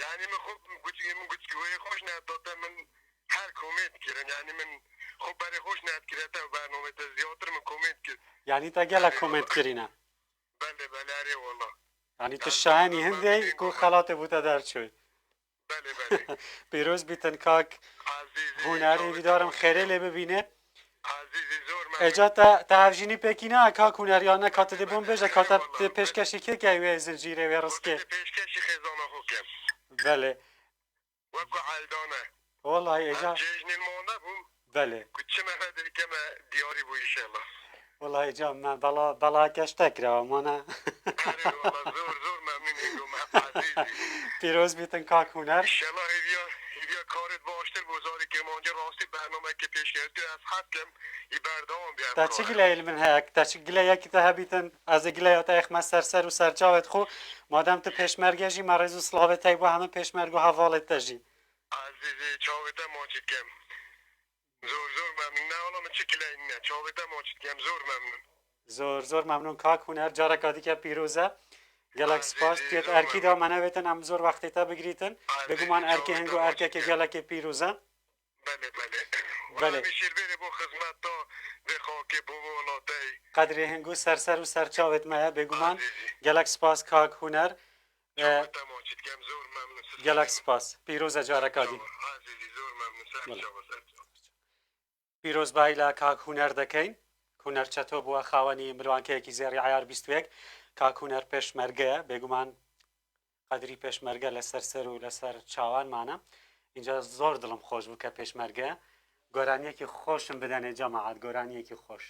Speaker 5: یعنی من خوب من گوچگوی خوش نداده من هر کومنت کردن یعنی من خوب برای خوش ند کرده و برنامه تا زیادتر من کومنت کرد
Speaker 3: yani te gelek komment kirîne
Speaker 5: بله بله اره والا
Speaker 3: yani tu şahenî hindê ku xelatê bû te derçû
Speaker 5: بله بله
Speaker 3: pîroz bîtin kak
Speaker 5: عزیزی
Speaker 3: huner hêvîdarim xêrê lê bibîne
Speaker 5: عزیزی زۆر مەمنون
Speaker 3: Eca te hevjînî pekî ne ka kuner ya ne katê dê bom bêje ka te pêşkeşî kêkê wê zincîrê wê rizkê
Speaker 5: پیشکشی خزانه خوکم
Speaker 3: belê
Speaker 5: وکو عالدانه
Speaker 3: vallahi Eca
Speaker 5: جیجن المانده بوم
Speaker 3: belê
Speaker 5: کچه مهده کم دیاری بو ایشالله
Speaker 3: vallahi Eca me bela geştek re mane
Speaker 5: اره والا زۆر مەمنون ایگم عزیزی
Speaker 3: pîroz bîtin ka kuner
Speaker 5: ایشالله هیویا کارت باشتر بزاری که مانجا راستی برنامه که پیش کردی از حقم ای بردوام بیار
Speaker 3: te çi gileyî min heye te çi gileyekî te hebîtin ez ê gileya te exme serser û serçavê xwe madem tu pêşmerge jî me rêz û silavê te bû hemû pêşmerg û hevalê te jî
Speaker 5: عزیزی چاویتا ماچید کم زۆر مەمنون نه حالا من چی کلین نه چاویتا ماچید کم زۆر مەمنون
Speaker 3: zor memnûn ka kuner careka dîke pîroz e gelek spas tuyet erkî da me nevêtin em zor wextê te bigirîtin bêguman erkê hing û erkekê gelekê pîroz e
Speaker 5: بله
Speaker 3: بله.
Speaker 5: میشیر بره با خدمت تا به خاک بو ولاتی
Speaker 3: قدری هنگو سرسر و سرچاوت مایه بگومان گلک سپاس کاک هونر
Speaker 5: تماچید کم زور ممنون
Speaker 3: گلک سپاس پیروز جارکادی
Speaker 5: عزیزی زور ممنون سر
Speaker 3: پیرۆز بای لە کاک هوەر دەکەین هوەر چەتۆ بووە خاوەنی مروانکەیەکی زێری عیار 21 کاک هوەر پێشمەرگەیە بێگومان قەدری پێشمەرگە لەسەر سەر و لەسەر چاوانمانە اینجا زۆر دڵم خۆش بوو کە پێشمەرگەیە گۆرانیەکی خۆشم بدەنێ جەماعەت گۆرانیەکی خۆش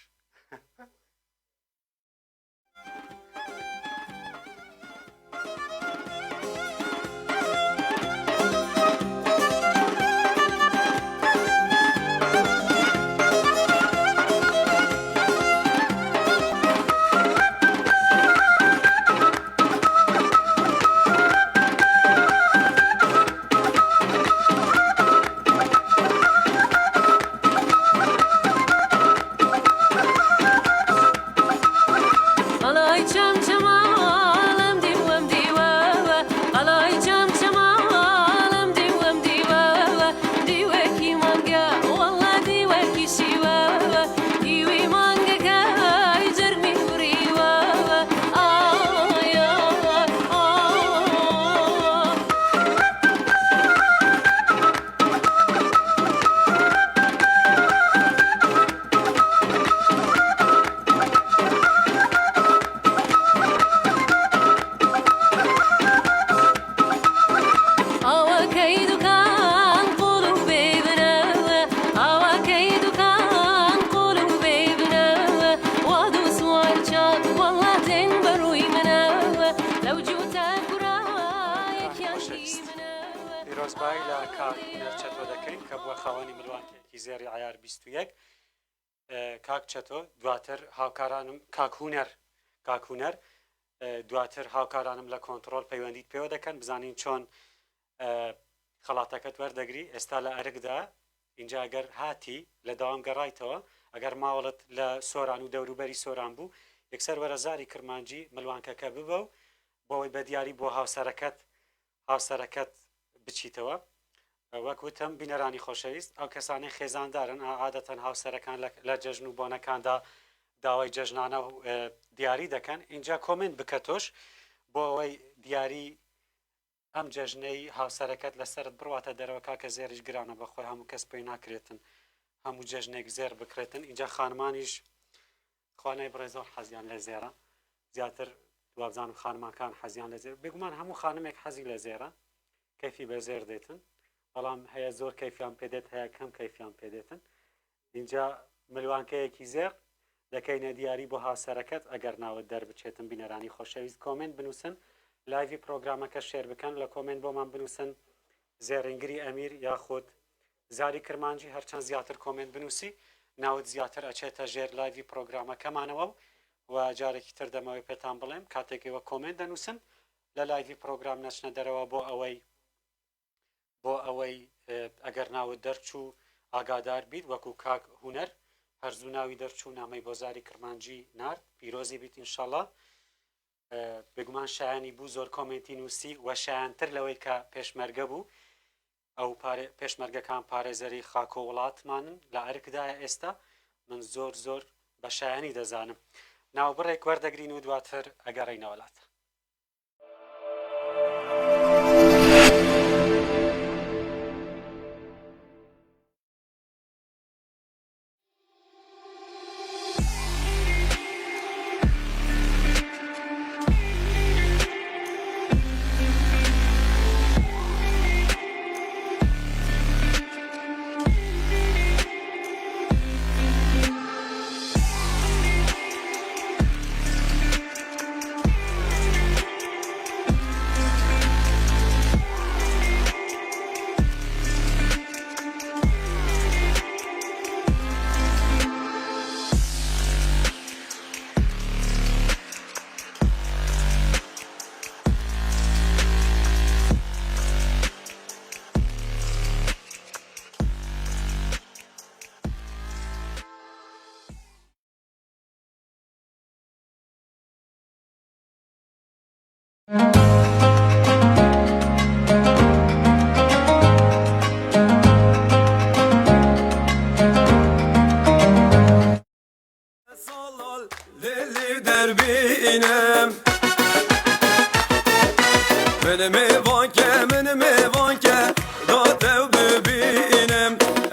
Speaker 3: زێری عیار 21 کاک چەتۆ دواتر هاوکارانم کاک هوەر دواتر هاوکارانم لە کۆنتڕۆل پەیوەندیت پێوە دەکەن بزانین چۆن خەڵاتەکەت وەردەگری ئێستا لە ئەرکدا اینجا ئەگەر هاتی لە داوام گەڕایتەوە ئەگەر ماوەڵت لە سۆران و دەوروبەری سۆران بوو یەکسەر وەرە زاری کرمانجی ملوانکەکە ببە و بۆەوەی بە دیاری بۆ هاوسەرەکەت بچیتەوە وەکوتم بینەرانی خۆشەویست ئەو کەسانی خێزاندارن عادەتەن هاوسەرەکان لە جەژن و بۆنەکاندا داوای جەژنانە و دیاری دەکەن اینجا کۆمنت بکە تۆش بۆ ئەوەی دیاری ئەم جەژنەی هاوسەرەکەت لەسرت بڕواتە دەرەوە کاکە زێریش گرانە بەخۆی هەموو کەس پێی ناکرێتن هەموو جەژنێک زێر بکرێتن اینجا خانمانیش خوانای بڕێزۆر حەزیان لە زێرە زیاتر دوابزانم خانماکان حەزیان لە زێر بێگومان هەموو خانمێک حەزی لە زێرە کەفی بە زێر دێتن بەڵام هەیە زۆر کەیفیان پێدێت هەیە کەم کەیفیان پێدێتن اینجا ملوانکەیەکی زێر دەکەینە دیاری بۆ هاوسەرەکەت ئەگەر ناوت دەربچێتن بینەرانی خۆشەویست کۆمنت بنووسن لایڤی پرۆگرامەکە شێر بکەن لە کۆمنت بۆمان بنووسن زێرنگری ئەمیر یاخود زاری کرمانجی هەرچەند زیاتر کۆمنت بنووسی ناوت زیاتر ئەچێتە ژێر لایڤی پرۆگرامەکەمانەوە و جارێکی تر دەمەوەی پێتان بڵێم کاتێکەوە کۆمنت دەنووسن لە لایڤی پرۆگرام نەچنە دەرەوە بۆ ئەوەی ئەگەر ناوت دەرچوو ئاگادار بیت وەکو کاک هوەر هەرزوو ناوی دەرچوو نامەی بۆ زاری کرمانجی نارد پیرۆزی بیت ئینشاڵڵا بێگومان شایانی بوو زۆر کۆمنتی نووسی و شایانتر لەوەی کە پێشمەرگە بوو ئەو پێشمەرگەکان پارێزەری خاکۆ وڵاتمانن لە ئەرکدایە ئێستا من زۆر بە شایانی دەزانم ناوبڕێک وەردەگرین و دواتر ئەگەڕێینەوە وڵاتە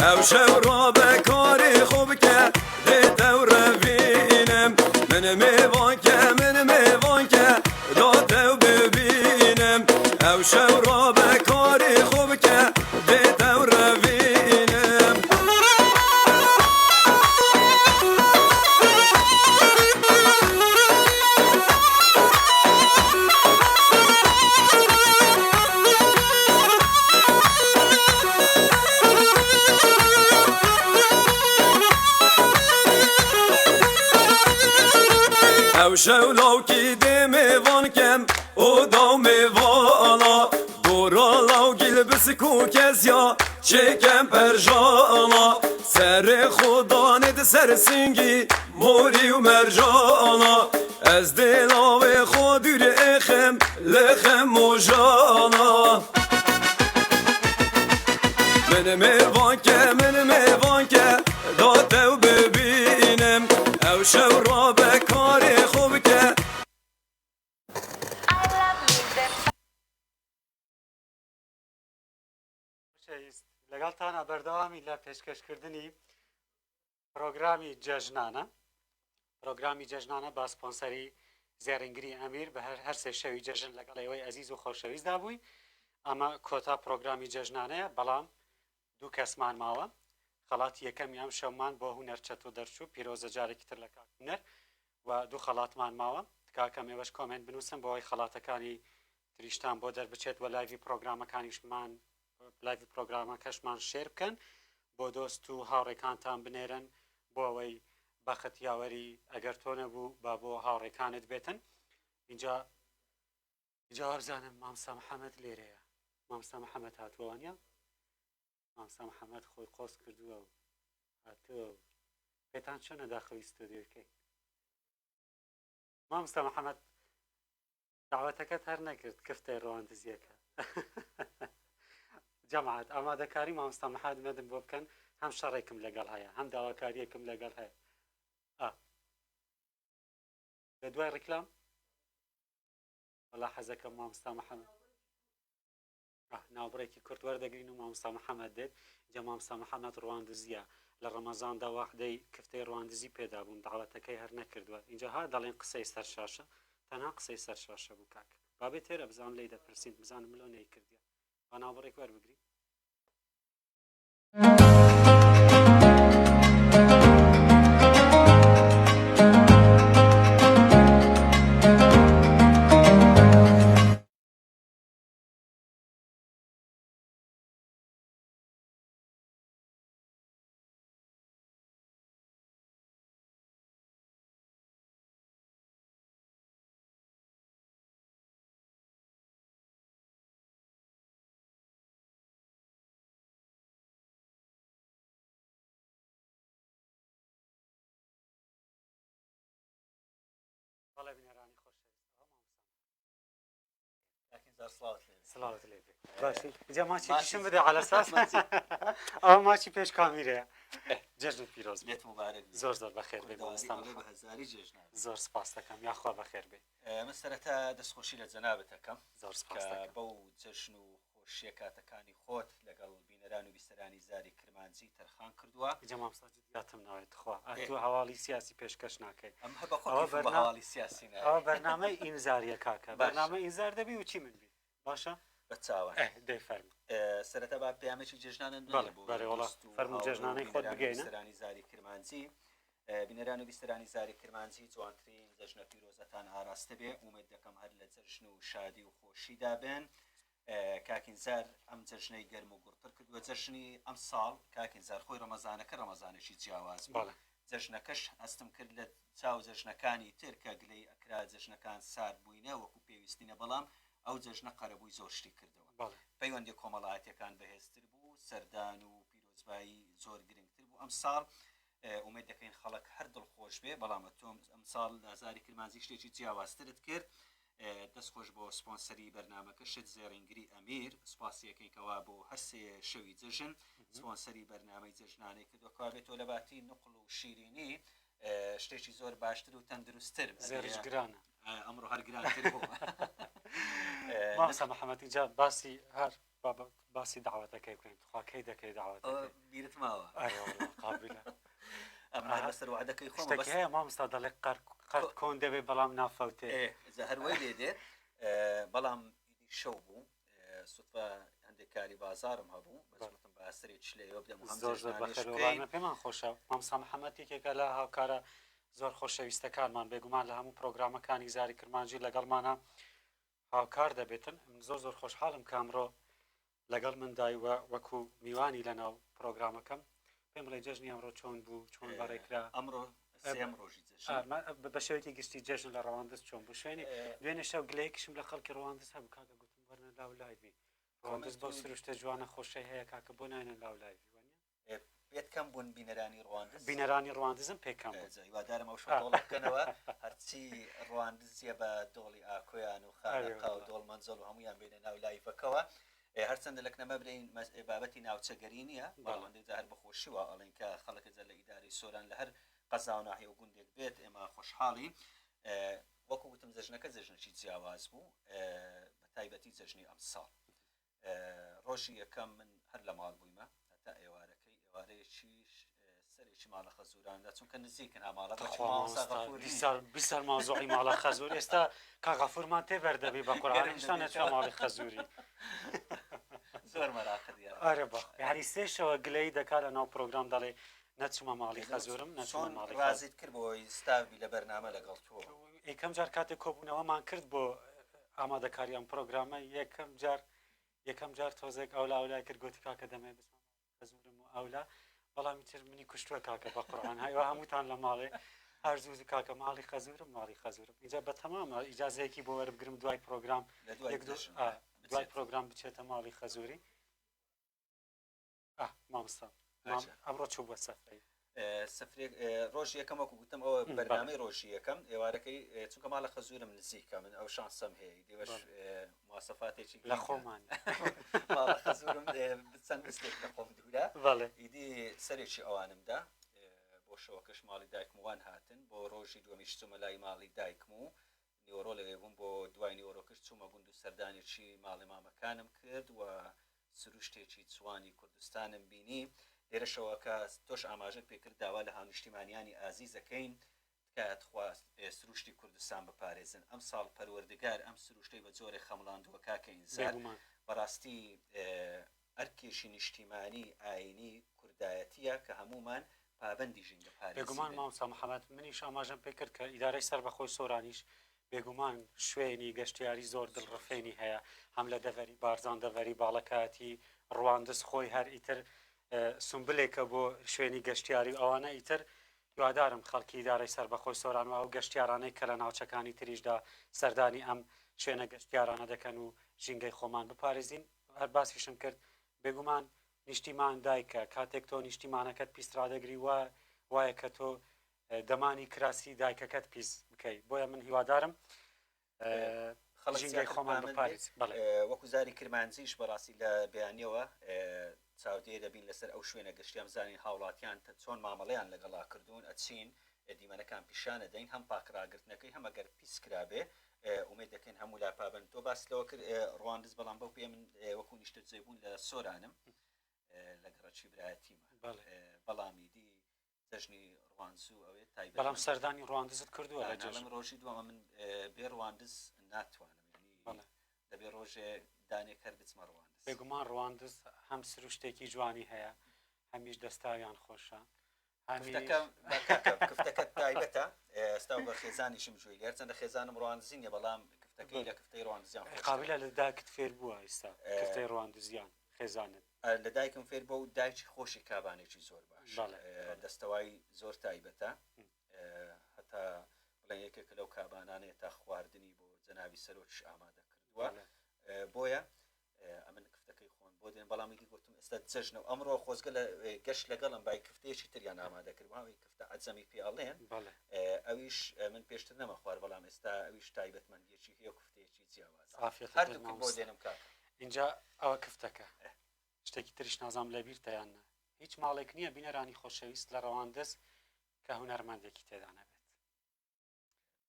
Speaker 1: ئەو شەو ڕۆ بە کۆری خۆ بکە دێتە و ڕەبینم من میوانکە من میوانکە دۆتە و ببینم ئەو شەو ڕۆ بە کۆری خۆ بکە دێتە و ڕەبینم ئەو شەو لاوکی دێ میوانکەم ئۆ داو میوانە گۆڕا لاوگیل بسک و کەزیا چێکەم پەرژانە سەرێ خۆدانێت سەر سنگی مۆری و مەرجانە ئەس دێ لاوێ خۆ دوورێ ئێخم لەخەم مۆژانە من میوانکە من میوانکە داتە و ببینم ئەو شەو ڕۆ بە کارێ خۆ بکە
Speaker 3: لەگەڵتانە بەردەوامی لە پێشکەشکردنی پڕۆگرامی جەژنانە پڕۆگرامی جەژنانە با سپۆنسەری زێڕینگری ئەمیر بە هەر سێ شەوی جەژن لەگەڵ ئێوەی ئەزیز و خۆشەویستدا بووی ئەمە کۆتا پڕۆگرامی جەژنانەیە بەڵام دوو کەسمان ماوە خەڵاتی یەکەمیان شەومان بۆ هونەر چەت و دەرچوو پیرۆزە جارێکی تر لە کات هونەر و دوو خەڵاتمان ماوە تکاکەم ئێوەش کۆمنت بنووسن بۆ ئەوەی خەڵاتەکانی تریشتان بۆ دەربچێت و لایڤی پڕۆگرامەکانیشمان لایڤی پڕۆگرامەکەشمان شێر بکەن بۆ دۆست و هاوڕێکانتان بنێرن بۆ ئەوەی بەخت یاوەری ئەگەر تۆ نەبوو با بۆ هاوڕێکانت بێتن اینجا بزانم مامسا محەممەد لێرەیە مامسا محەممەد هاتووەوانە مامسا محەممەد خۆی قۆس کردووە و هاتووە پێتان چۆنە داخەوی ستۆدیۆکەی مامستا محەممەد داوەتەکەت هەر نەکرد کفتەی ڕەواندزیەکە جەماعەت ئامادەکاری مامستا محەممەد مەدم بۆ بکەن هەم شەڕێکم لەگەڵ هەیە هەم داواکاریەکم لەگەڵ هەیە لە دوای ڕیکلام وەڵا حەزەکەم مامستا محەممەد ناوبڕێکی کورت وەردەگرین و مامستا محەممەد دێت جا مامستا محەممەد ڕەواندزیە لە ڕەمەزاندا واحدەی کفتەی ڕەواندزی پێدا بوون داوەتەکەی هەر نەکردووە اینجا ها دەڵێن قسەی سەر شاشە تەنها قسەی سەر شاشە بوو کاک بابێت تێرە بزان لی دەپرسین بزانم لۆ نەی کردیە با ناوبڕێک وەربگری بەڵێ بینەرانی سڵاوت لێ بێ باشی اینجا ماچی پیشم بده على اساس ئەوە ماچی پێش کامیرەیە جەژنت پیرۆز بێت
Speaker 6: مبارەک
Speaker 3: زۆر زۆر بەخێر بێ مامۆستا زۆر سپاس دەکەم یاخوا بەخێر بێ
Speaker 6: من سەرەتا دەستخۆشی لە جەنابەت دەکەم
Speaker 3: زۆر سپاس دەکەم
Speaker 6: بەو جەژن و خۆشیە کاتەکانی خۆت لەگەڵ بینەران و بیسەرانی زاری کرمانجی تەرخان کردووە
Speaker 3: اینجا مامۆستا جددیاتم ناوێت خوا تو هەواڵی سیاسی پێشکەش ناکەی
Speaker 6: ئەم هەواڵی سیاسی
Speaker 3: ئەوە بەرنامەی ئینزاریە کاکە بەرنامە ئینزار دەبی و چی من بی باشە
Speaker 6: بە چاوە
Speaker 3: دەیفەرم
Speaker 6: سەرەتا با پەیامێکی جێژنانن
Speaker 3: فەرموو جێژنانەی خۆت بگەینە
Speaker 6: بیسەرانی زاری کرمانجی بینەران و بیسەرانی زاری کرمانجی جوانترین جەژنە پیرۆزەتان ئاراستە بێ ئومێد دەکەم هەر لە جەژن و شادی و خۆشیدا بێن کاکینزار ئەم جەژنەی گەرم و گوڕتر کردووە جەژنی ئەم ساڵ کاکینزار خۆی ڕەمەزانەکە ڕەمەزانێکی جیاواز بوو جەژنەکەش هەستم کرد لە چاو جەژنەکانی تر کە گلەی ئەکرا جەژنەکان سارد بووینە وەکو پێویستینە بەڵام ئەو جەژنە قەرەبووی زۆر شتی کردەوە پەیوەندی کۆمەڵایەتیەکان بەهێزتر بوو سەردان و پیرۆزبایی زۆر گرنگتر بوو ئەم ساڵ ئومێد دەکەین خەڵک هەر دڵخۆش بێ بەڵام تۆم ئەم ساڵ ئازاری کرمانجی شتێکی جیاوازترت کرد دەستخۆش بۆ سپۆنسەری بەرنامەکە شت زێڕینگری ئەمیر سوپاسیەکەیکەوە بۆ هەرسێ شەوی جەژن سپۆنسەری بەرنامەی جەژنانەی کردوەکەوا بێتەوە لە باتی نقڵ و شیرینی شتێکی زۆر باشتر و تەندروستتر
Speaker 3: زێرش گرانە
Speaker 6: ئەمڕۆ هەر گرانتر بوو
Speaker 3: مامۆستا محەممەد اینجا باسی هەر باسی داواتەکەی بکەین خواکەی دەکەی داواتەکەی
Speaker 6: بیرت ماوە
Speaker 3: قابلە
Speaker 6: ئەمە بەسەر وعدەکەی خۆم
Speaker 3: شتێکی هەیە مامۆستا دەڵێ قەرد کۆن دەبێت بەڵام نافەوتێ
Speaker 6: هەروەی لێ دێت بەڵام شەو بوو سوتفە هەندێک کاری بازارم هەبوو بەزمتم بە ئەسرێک لێەوە بدەم
Speaker 3: زۆر بەخێرانە پێمان خۆشە مامسا محەممەد یەکێکە لە هاوکارە زۆر خۆشەویستەکانمان بێگومان لە هەموو پرۆگرامەکانی زاری کرمانجی لەگەڵمانە هاوکار دەبێتن زۆر خۆشحاڵم کامڕۆ لەگەڵ مندایوە وەکو میوانی لەناو پرۆگرامەکەم پێم بڵێ جەژنی ئەمڕۆ چۆن بوو چۆن بەڕێکرا
Speaker 6: ئەمڕۆ سێم ڕۆژی
Speaker 3: بە شێوەیەکی گشتی جێژن لە ڕەواندز چۆن بوو شوێنی دوێنێ شەو گلەیەکیشم لە خەڵکی ڕەواندز هەبوو کاکە گوتم وەرنە لاو لایبی ڕەواندز بەو سروشتە جوانە خۆشەی هەیە کاکە بۆ ناێنە لاو لایبی وانە
Speaker 6: پێت کەم بوون بینەرانی ڕواندز
Speaker 3: بینەرانی ڕواندزم پێکەم
Speaker 6: هیوادارم ئەو شەڵ بکەنەوە هەرچی ڕواندزیە بە دۆڵی ئاکۆیان و خانەقا و دۆڵ مەنزەڵ و هەمویان بینە ناو لایڤەکەەوە هەرچەندە لەکنەمە برین بابەتی ناوچەگەری نییە بەڵندەی هەر بەخۆشیوە ئەڵێن کە خەڵکە لە ئیداری سۆران لە هەر قەزا و ناحیە و گوندێک بێت ئێمە خۆشحاڵی وەکو گوتم جەژنەکە جەژنێکی جیاواز بوو بە تایبەتی جەژنی ئەم ساڵ ڕۆژی یەکەم من هەر لە ماڵ بوویمە هەتا ئێوارەکەی ئێوارەیەکیش سەرێکی ماڵە خەزوراندا چونکە نزیکن هەماڵە
Speaker 3: بیسەر مازۆی ماڵە خەزور ئێستا کاغافورمان تێبەردەبی بە قورآانشتان نەچوە ماڵی خەزوری
Speaker 6: زۆر مەراقت
Speaker 3: ئەرە بە یاری سێشەوە گلەی دەکات لە ناو پرۆگرام دەڵێ نەچمە ماڵی خەزورم نەچۆن ماڵی
Speaker 6: ڕازیت کرد بۆی ستاوی لە بەرنامە لەگەڵ تۆ
Speaker 3: یەکەم جار کاتێک کۆبوونەوەمان کرد بۆ ئامادەکاریان پرۆگرامە یەکەم جار تۆزێک ئەولا ئەولای کرد گوتی کاکە دەمێ بچمە خەزورم و ئەولا بەڵامی تر منی کوشتووە کاکە بە قورآن هایوە هەمووتان لە ماڵێ هەرزوو کاکە ماڵی خەزورم ماڵی خەزورم اینجا بە تەمامە ئیجازەیەکی بۆ وەربگرم دوای پرۆگرام دوای پرۆگرام بچێتە ماڵی خەزوری مامۆستا ئەمڕۆ چوو بە سەفرەی
Speaker 6: ڕۆژ یەکەم وەکو گوتم ئەوە بەرنامەی ڕۆژی یەکەم ئێوارەکەی چونکە ماڵە خەزورم نزیکە من ئەو شانسەم هەیە دێوەش مواسەفاتێکی
Speaker 3: لە خۆمان
Speaker 6: خەزورم چەند دەستێک لە خۆم دوورە ئیدی سەرێکی ئەوانمدا بۆ شەوەکەش ماڵی دایکم وان هاتن بۆ ڕۆژی دووەمیش چوومە لای ماڵی دایکم و نیوەڕۆ لەوێ بووم بۆ دوای نیوەڕۆکەش چوومە گوند و سەردانێکی ماڵی مامەکانم کرد و سروشتێکی جوانی کوردستانم بینی لێرەشەوە کە تۆش ئاماژت پێکرد داوا لە هاونیشتیمانیانی ئازیزەکەین تکایەت خواست سروشتی کوردستان بپارێزن ئەم ساڵ پەروەردگار ئەم سروشتەی بە جۆرێ خەمڵاندووە کاکە ئینزار بەڕاستی ئەرکێشی نیشتیمانی ئاینی کوردایەتیە کە هەمومان پابەندی ژینگە پارێزی
Speaker 3: بێگومان مامۆستا محەممەد منیش ئاماژەم پێکرد کە ئیدارەی سەربەخۆی سۆرانیش بێگومان شوێنی گەشتیاری زۆر دڵڕفێنی هەیە هەم لە دەڤەری بارزان دەڤەری باڵەکاتی ڕواندز خۆی هەر ئیتر سنبلێکە بۆ شوێنی گەشتیاری ئەوانە ئیتر هیوادارم خەڵکی ئیدارەی سەربەخۆی سۆران و ئەو گەشتیارانەی کە لە ناوچەکانی تریشدا سەردانی ئەم شوێنە گەشتیارانە دەکەن و ژینگەی خۆمان بپارێزین هەر باسیشم کرد بێگومان نیشتیمان دایکە کاتێک تۆ نیشتیمانەکەت پیسرادەگری وایە کە تۆ دەمانی کراسی دایکەکەت پیس بکەیت بۆیە من هیوادارم ژینگەی خۆمان بپارێز
Speaker 6: وەکو زاری کرمانجیش بەڕاستی لە بەیانیەوە چاودێ دەبین لەسەر ئەو شوێنە گەشتیان زانین هاوڵاتیان چۆن مامەڵەیان لەگەڵا کردوون ئەچین دیمەنەکان پیشانە دەین هەم پاکراگرتنەکەی هەمەگەر پیس کرابێ ئومێد دەکەین هەموو لا پابند تۆ باس لەوە کرد ڕواندز بەڵام بەو پێ من وەکو نیشتە جێبوون لە سۆرانم لە گەڕەکی برایەتیمە بەڵامی دی جەژنی ڕوانزوو ئەوێ تایبەت
Speaker 3: بەڵام سەردانی ڕواندزت کردووە لە
Speaker 6: جەژن ڕۆژی دووەمە من بێ ڕواندز ناتوانم دەبێ ڕۆژێ دانێک هەر بچمە ڕواندز
Speaker 3: بێگومان ڕواندز هەم سروشتێکی جوانی هەیە هەمیش دەستاویان خۆشە
Speaker 6: کفتەکە تایبەتە ئێستا بە خێزانیشم جوێی هەرچەندە خێزانم ڕواندزینە بەڵام کفتەکەی لە کفتەی ڕواندزیان
Speaker 3: قابلە لە داکت فێر بووە ئێستا کفتەی ڕواندزیان خێزانت
Speaker 6: لە دایکم فێر بە و دایکی خۆشی کابانێکی زۆر باش دەستەوای زۆر تایبەتە هەتا بڵێن یەکێک لەو کابانانەیە تا خواردنی بۆ جەناوی سەرۆکیش ئامادە کردووە بۆیە ئەمن کفتەکەی خۆن بۆ دێن بەڵامی گوتم ئێستا جەژنە و ئەمڕۆ خۆزگە لە گەشت لەگەڵم بای کفتەیەکی تریان ئامادە کردوەوەی کفتە عەجەمی پێڵێن ئەویش من پێشتر نەمە خوارد بەڵام ئێستا ئەویش تایبەتمەندیەکی هەیە کوفتەیەکی جیاواز هەردووکم بۆ دێنم کاک
Speaker 3: اینجا ئەوە کفتەکە شتێکی تریش نازام لە بیرتەیانە هیچ ماڵێک نییە بینەرانی خۆشەویست لە ڕەواندز کە هونەرمەندێکی تێدا نەبێت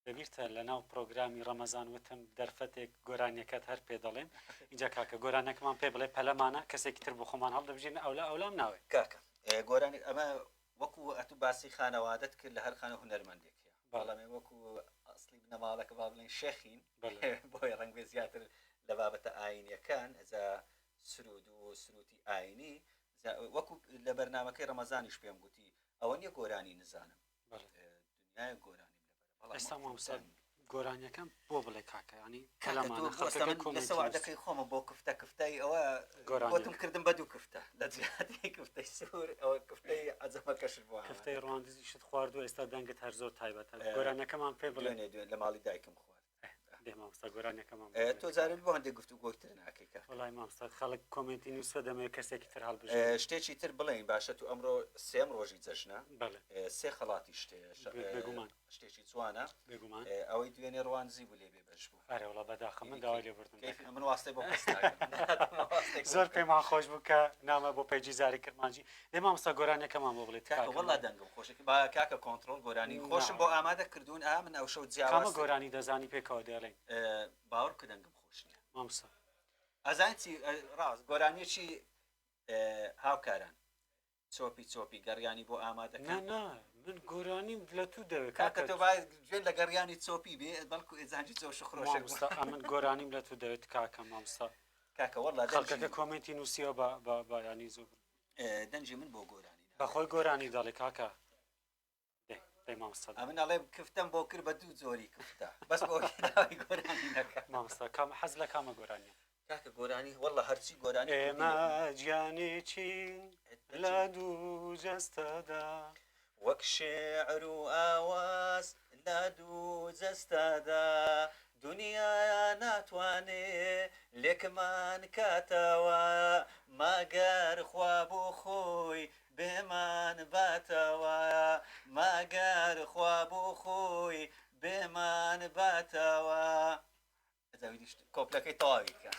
Speaker 3: دەبیرتە لە ناو پرۆگرامی ڕەمەزان وتم دەرفەتێک گۆرانیەکەت هەر پێ دەڵێن اینجا کاکە گۆرانەکەمان پێ بڵێ پەلەمانە کەسێکی تر بۆ خۆمان هەڵدەبژێن ئەولام ناوێت
Speaker 6: کاکە گۆرانی ئەمە وەکو ئەتو باسی خانەوادت کرد لە هەر خانە هونەرمەندێک بەڵامێ وەکو ئەسلی بنەماڵەکە با بڵێن شێخین بۆی ڕەنگ بێ زیاتر لە بابەتە ئاینیەکان ئەجا سرود و سروتی ئاینی وەکو لە بەرنامەکەی ڕەمەزانیش پێم گوتی ئەوە نیە گۆرانی نزانم دنیای گۆرانی
Speaker 3: ئێستا مامۆستا گۆرانیەکەم بۆ بڵێ کاکە ینی
Speaker 6: کەلەمانەسەوادەکەی خۆمە بۆ کفتە کفتەی ئەوە گۆتم کردم بە دوو کفتە لە جیاتی کفتەی سوور ئەوە کفتەی عەجەمەکەشت بووە
Speaker 3: کفتەی ڕواندزیشت خواردو ئێستا دەنگت هەر زۆر تایبەتە گۆرانەکەمان پێ بڵێ
Speaker 6: لە ماڵی دایکم خوارد
Speaker 3: مامۆستا گۆرانەکەمان
Speaker 6: تۆ جارێت بۆ هەندێک گفتو گۆتر ناکەیکە
Speaker 3: وڵای مامۆستا خەڵک کۆمنتی نووسە دەمەوێت کەسێکی تر هەڵبژێ
Speaker 6: شتێکی تر بڵێن باشە تو ئەمڕۆ سێم ڕۆژی جەژنە سێ خەڵاتی
Speaker 3: بێگومان
Speaker 6: شتێکی جوانە
Speaker 3: بێگومان
Speaker 6: ئەوەی دوێنێ ڕوانزی بوو لێ بێ بەش بوو
Speaker 3: ئەرێ وڵا بەداخە من داوای لێ بردم
Speaker 6: من واستەی بۆ
Speaker 3: زۆر پێمان خۆش بوو کە نامە بۆ پێیجی زاری کرمانجی دێ مامۆستا گۆرانەکەمان بۆ بڵێت
Speaker 6: وەڵا دەنگم خۆشێکی با کاکە کۆنتترۆل گۆرانی خۆشم بۆ ئامادە کردوون من ئەو شەو
Speaker 3: جیاوە گۆرانی دەزانی پێکەوە دێڵێن
Speaker 6: باوەڕ کە دەنگم خۆش نییە
Speaker 3: مامۆستا
Speaker 6: ئەزانچی ڕاست گۆرانیەکی هاوکاران چۆپی گەڕیانی بۆ ئامادە
Speaker 3: من گۆرانیم لە تو دەوێت
Speaker 6: کاکە تۆ باید گوێن لە گەڕیانی چۆپی بێ بەڵکو ئێزانجی چۆش خۆشە
Speaker 3: من گۆرانیم لە تو دەوێت کاکە مامۆستا
Speaker 6: کاکە وەڵا
Speaker 3: خەڵکەکە کۆمنتی نووسیەوە بە ینی زۆر
Speaker 6: دەنجی من بۆ گۆرانی
Speaker 3: بەخۆی گۆرانی دەڵێ کاکە
Speaker 6: من ئەڵێ کفتم بۆ کرد بە دوو جۆری کفتە بەس بۆ گۆرانی نەکە
Speaker 3: مامۆستا کام حەز لە کامە گۆرانیە
Speaker 6: کاکە گۆرانی وەڵا هەرچی گۆرانی
Speaker 3: ئێمە گیانێکین لە دوو جەستەدا
Speaker 6: وەک شێعر و ئاواز لە دوو جەستەدا دنیا ناتوانێ لێکمان کاتەوە ماگەر خوا بۆ خۆی بێمان باتەوە ماگەر خوا بۆ خۆی بێمان باتەوە کۆپلەکەی تەواوی کە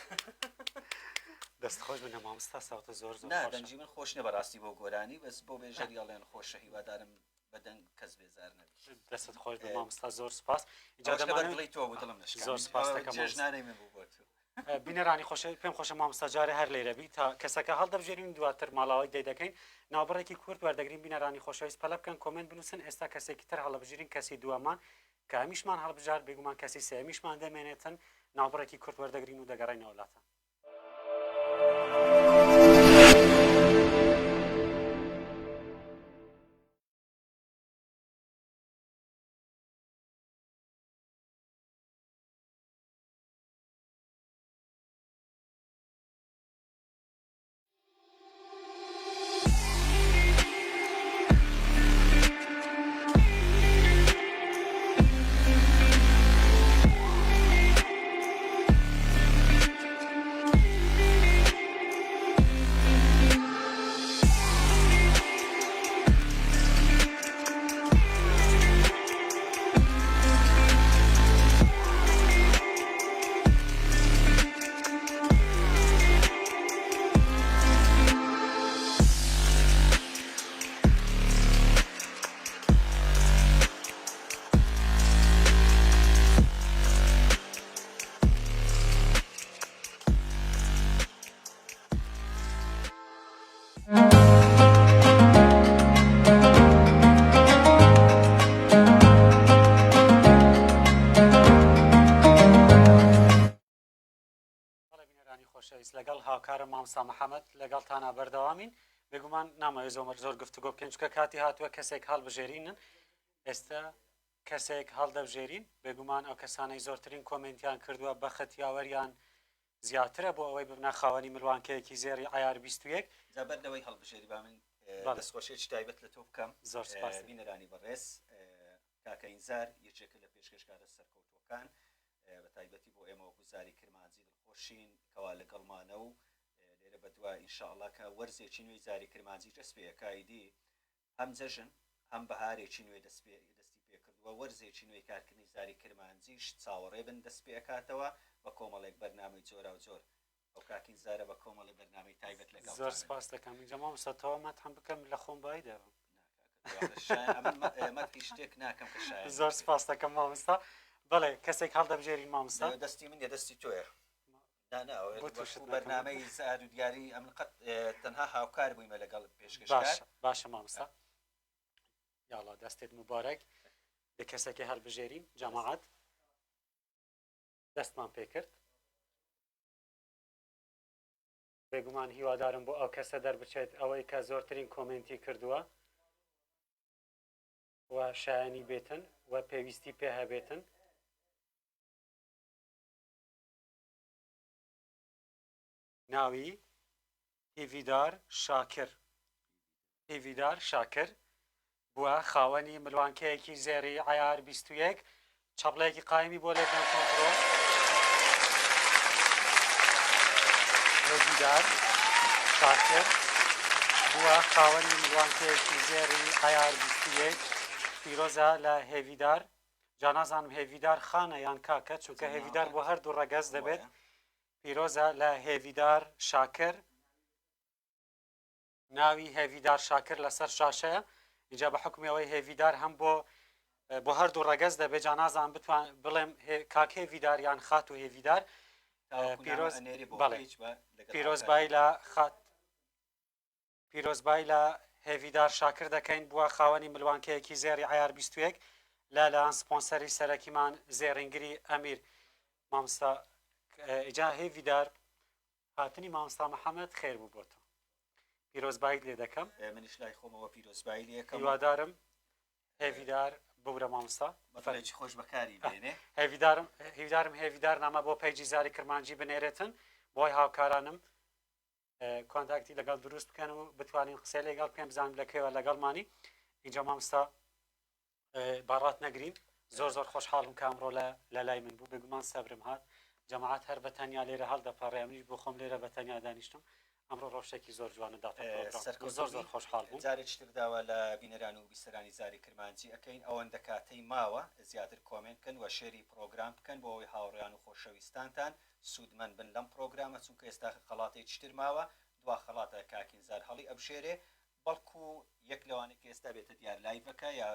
Speaker 3: دەست خۆش بنە مامۆستا ساوتە زۆر
Speaker 6: دەنجی من خۆش نیە بەڕاستی بۆ گۆرانی بەس بۆ بێژەری ئەڵێن خۆشە هیوادارم بەدەنگ کەس بێزار نەبێت
Speaker 3: دەستت خۆش بە مامۆستا زۆر سپاس
Speaker 6: دڵی تۆ بوو دڵم
Speaker 3: زۆر سپاس دەکەم
Speaker 6: جێژنانەی من بوو بۆ تو
Speaker 3: بینەرانی خۆش پێم خۆشە مامۆستا جارێ هەر لێرەبی تا کەسەکە هەڵدەبژێرین دواتر ماڵاوی دەیدەکەین ناوبڕێکی کورد وەردەگرین بینەرانی خۆشەویست پەلە بکەن کۆمنت بنووسن ئێستا کەسێکی تر هەڵەبژێرین کەسی دووەمان کە ئەمیشمان هەڵبژار بێگومان کەسی سێمیشمان دەمێنێتن ناوبڕێکی کورد وەردەگرین و دەگەڕین وڵاتە لەگەڵ هاوکارە مامۆستا محەممەد لەگەڵتانە بەردەوامین بێگومان نامەوێت زۆر گفتوگۆ بکەین چکە کاتی هاتووە کەسێک هەڵبژێرینن ئێستا کەسێک هەڵدەبژێرین بێگومان ئەو کەسانەی زۆرترین کۆمنتیان کردووە بە خەتیاوەریان زیاترە بۆ ئەوەی ببنە خاوەنی مروانکەیەکی زێری عیار 21
Speaker 6: زەبەردەوەی هەڵبژێری با من دەستخۆشێکی تایبەت لە تۆ بکەم
Speaker 3: زۆر سپاس
Speaker 6: بینەرانی بەڕێز کاکە ئینزار یەکێکە لە پێشکەشکارە سەرکەوتوەکان بە تایبەتی بۆ ئێمە گوزاری کرمانجی دڵخۆشین کەوا لەگەڵمانە و لێرە بەدوای ئینشاءڵڵا کە وەرزێکی نوێی زاری کرمانجی دەست پێیەکایدی هەم جەژن هەم بەهارێکی نوێ دەستی پێکردووە وەرزێکی نوێی کارکردنی زاری کرمانجیش چاوەڕێ بن دەست پێکاتەوە بە کۆمەڵێک بەرنامەی جۆرا و جۆر ئەو کاکین زارە بە کۆمەڵی بەرنامەی تایبەت لەگەڵ
Speaker 3: زۆر سپاس دەکەم اینجا مامۆستا تەواو مەتحەم بکەم لە خۆم بای دەوم
Speaker 6: مەدحی شتێک ناکەم کە شایەن
Speaker 3: زۆر سپاس دەکەم مامۆستا بەڵێ کەسێک هەڵدەبژێرین مامۆستا
Speaker 6: دەستی من دەستی تۆیە
Speaker 3: بۆ تووشت نەکەم.
Speaker 6: بەرنامەی زار و دیاری ئەم قەت تەنها هاوکار بوویمە لەگەڵ پێشکەشکار
Speaker 3: باشە مامۆستا یاڵا دەستێت مبارەک لە کەسێکی هەڵبژێرین جەماعەت دەستمان پێ کرد بێگومان هیوادارم بۆ ئەو کەسە دەربچێت ئەوەی کە زۆرترین کۆمنتی کردووە و شایانی بێتن و پێویستی پێ هەبێتن ناوی هیڤیدار شاکر بووە خاوەنی ملوانکەیەکی زێری عیار 21 چاپڵەیەکی قایمی بۆ لێدان کۆنتڕۆڵ هیڤیدار شاکر بووە خاوەنی ملوانکەیەکی زێری عیار 21 پیرۆزە لە هێڤیدار جا نازانم هێڤیدار خانە یان کاکە چونکە هێڤیدار بۆ هەردوو ڕەگەز دەبێت پیرۆزە لە هێڤیدار شاکر ناوی هێڤیدار شاکر لەسەر شاشەیە اینجا بە حکومیەوەی هێڤیدار هەم بۆ هەردوو ڕەگەز دەبێت جا نازانم بتوان بڵێم کاک هێڤیدار یان خات و هێڤیدار پیرۆزبای لە هێڤیدار شاکر دەکەین بووە خاوەنی ملوانکەیەکی زێری عیار 21 لەلایەن سپۆنسەری سەرەکیمان زێڕینگری ئەمیر مامۆستا ئیجا هێڤیدار هاتنی مامۆستا محەممەد خێر بوو بۆ تۆ پیرۆزبایت لێ دەکەم
Speaker 6: منیش لای خۆمەوە پیرۆزبایی لێکم
Speaker 3: هیوادارم هێڤیدار ببرە مامۆستا
Speaker 6: بەفەرێکی خۆش بەکاری بێنێ
Speaker 3: هێڤیدارم هێڤیدار نامە بۆ پەیجی زاری کرمانجی بنێرێتن بۆی هاوکارانم کۆنتاکتی لەگەڵ دروست بکەن و بتوانین قسە لەگەڵ پێم بزانین لەکەوە لەگەڵمانی اینجا مامۆستا باڕات نەگرین زۆر خۆشحاڵم کە ئەمڕۆ لە لای من بوو بێگومان سەبرم هات جەماعەت هەر بەتەنیا لێرە هەڵدەپەڕێ بۆ خۆم لێرە بەتەنیا دانیشتم ئەمڕۆ ڕۆژێکی زۆر جوانەداتە زۆر خۆشحاڵ بوو
Speaker 6: جارێک تر داوە لە بینەران و بیسەرانی زاری کرمانجی ئەەکەین ئەوەندە کاتەی ماوە زیاتر کۆمنت بکەن و شێری پرۆگرام بکەن بۆ ئەوەی هاوڕێیان و خۆشەویستانتان سوودمەند بن لەم پرۆگرامە چونکە ئێستا خەڵاتێکی تر ماوە دوا خەڵاتە کاکین زار هەڵی ئەبژێرێ بەڵکو یەک لەوانەیە کە ئێستا بێتە دیار لایڤەکە یا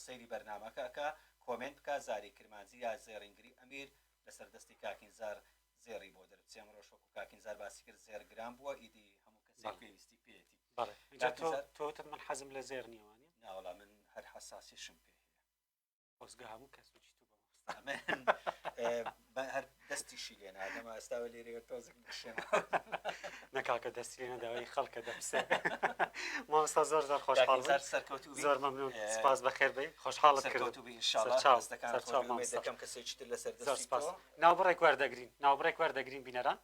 Speaker 6: سەیری بەرنامەکەکە کۆمنت بکە زاری کرمانجی یا زێڕینگری ئەمیر لەسەر دەستی کاکین زار زێڕی بۆ دەرچێ ئەمڕۆ شۆک و کاکین زار باسی کرد زێرگرام بووە ئیدی هەموو کەسێک پێویستی پێێتی
Speaker 3: تۆتر من حەزم لە زێر نیوانی
Speaker 6: ناوەڵا من هەر حساسیشم پێ
Speaker 3: خۆزگە هەموو کەس
Speaker 6: هەر دەستیشی لێ نادەمە ئێستاوە لێرەوە تۆزێک بشێن
Speaker 3: نەکاکە دەستی لێ نەداوای خەڵکە دەپسێ مامۆستا زۆر خۆشحاڵ زۆر مەمنون سپاس بەخێر بێ خۆشحاڵت کردوبی
Speaker 6: دەکەم کەسێکی تر لەسەر
Speaker 3: سپاس ناوبڕێک وەردەگرین بینەران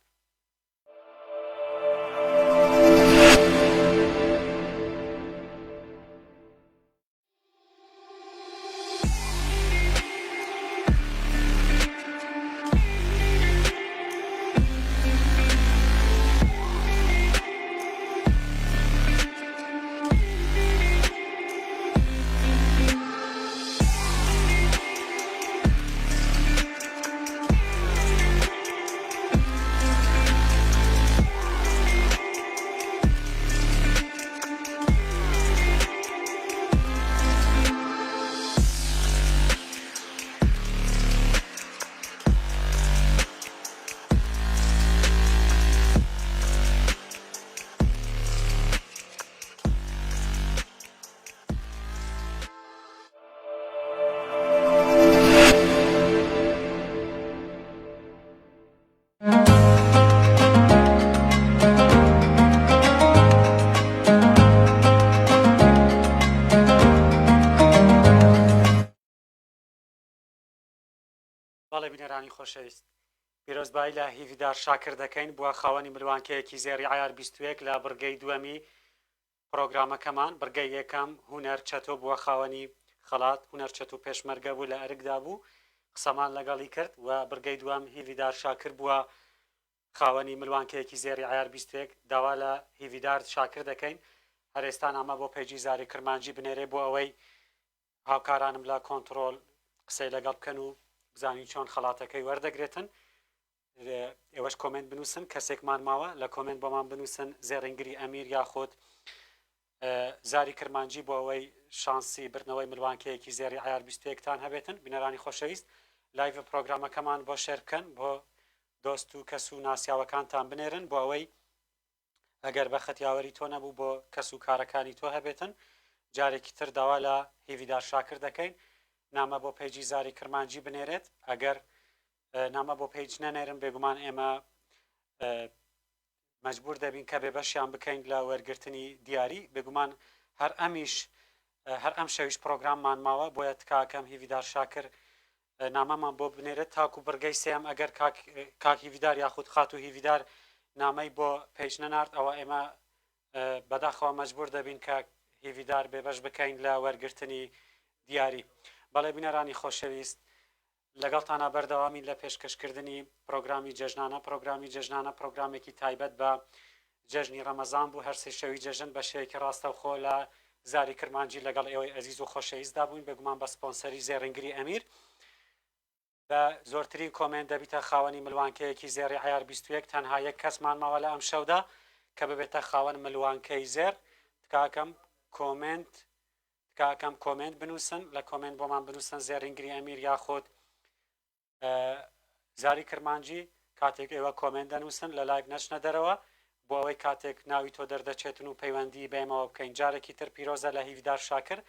Speaker 3: بەڵێ بینەرانی خۆشەویست پیرۆزبایی لە هیڤیدار شاکر دەکەین بووە خاوەنی مروانکەیەکی زێری عیار 21 لە بڕگەی دووەمی پرۆگرامەکەمان بڕگەی یەکەم هونەر چەتۆ بووە خاوەنی خەڵات هونەر چەت و پێشمەرگە بوو لە ئەرکدا بوو قسەمان لەگەڵی کرد و بڕگەی دووەم هیڤیدار شاکر بووە خاوەنی ملوانکەیەکی زێری عیار 21 داوا لە هیڤیدار شاکر دەکەین هەرێستان ئەمە بۆ پێیجی زاری کرمانجی بنێرێ بۆ ئەوەی هاوکارانم لە کۆنتڕۆل قسەی لەگەڵ بکەن و بزانین چۆن خەڵاتەکەی وەردەگرێتن ئێوەش کۆمنت بنووسن کەسێکمان ماوە لە کۆمنت بۆمان بنووسن زێڕینگری ئەمیر یاخۆت زاری کرمانجی بۆ ئەوەی شانسی برنەوەی ملوانکەیەکی زێری عیار 21تان هەبێتن بینەرانی خۆشەویست لایڤ پرۆگرامەکەمان بۆ شێر بکەن بۆ دۆست و کەس و ناسیاوەکانتان بنێرن بۆ ئەوەی ئەگەر بە خەتیاوەری تۆ نەبوو بۆ کەس و کارەکانی تۆ هەبێتن جارێکی تر داوا لە هیویدار شاکر دەکەین نامە بۆ پیجی زاری کرمانجی بنێرێت ئەگەر نامە بۆ پیج نەنێرم بێگومان ئێمە مەجبور دەبین کە بێبەشیان بکەین لە وەرگرتنی دیاری بێگومان هەر ئەم شەویش پرۆگراممان ماوە بۆیە تکاکەم هیویدار شاکر نامەمان بۆ بنێرێت تاکو بڕگەی سێم ئەگەر کاک هیویدار یاخود خات و هیویدار نامەی بۆ پیج نەنارد ئەوە ئێمە بەداخەوە مەجبور دەبین کە هیویدار بێبەش بکەین لە وەرگرتنی دیاری بەڵێ بینەرانی خۆشەویست لەگەڵتانە بەردەوامی لە پێشکەشکردنی پرۆگرامی جەژنانە پرۆگرامێکی تایبەت بە جەژنی ڕەمەزان بوو هەر سێ شەوی جەژن بە شەیەکی ڕاستەوخۆ لە زاری کرمانجی لەگەڵ ئێوەی ئەزیز و خۆشەویستدا بووین بێگومان بە سپۆنسەری زێڕنگری ئەمیر بە زۆرترین کۆمنت دەبیتە خاوەنی ملوانکەیەکی زێری عیار 21 تەنها یەک کەسمان ماوە لە ئەم شەودا کە ببێتە خاوەن ملوانکەی زێر تکاکەم کۆمنت بنووسن لە کۆمنت بۆمان بنووسن زێڕنگری ئەمیر یاخۆت زاری کرمانجی کاتێک ئێوە کۆمنت دەنووسن لە لایڤ نەچنە دەرەوە بۆ ئەوەی کاتێک ناوی تۆ دەردەچێتن و پەیوەندی بێمەوە بکەین جارێکی تر پیرۆزە لە هیویدار شاکر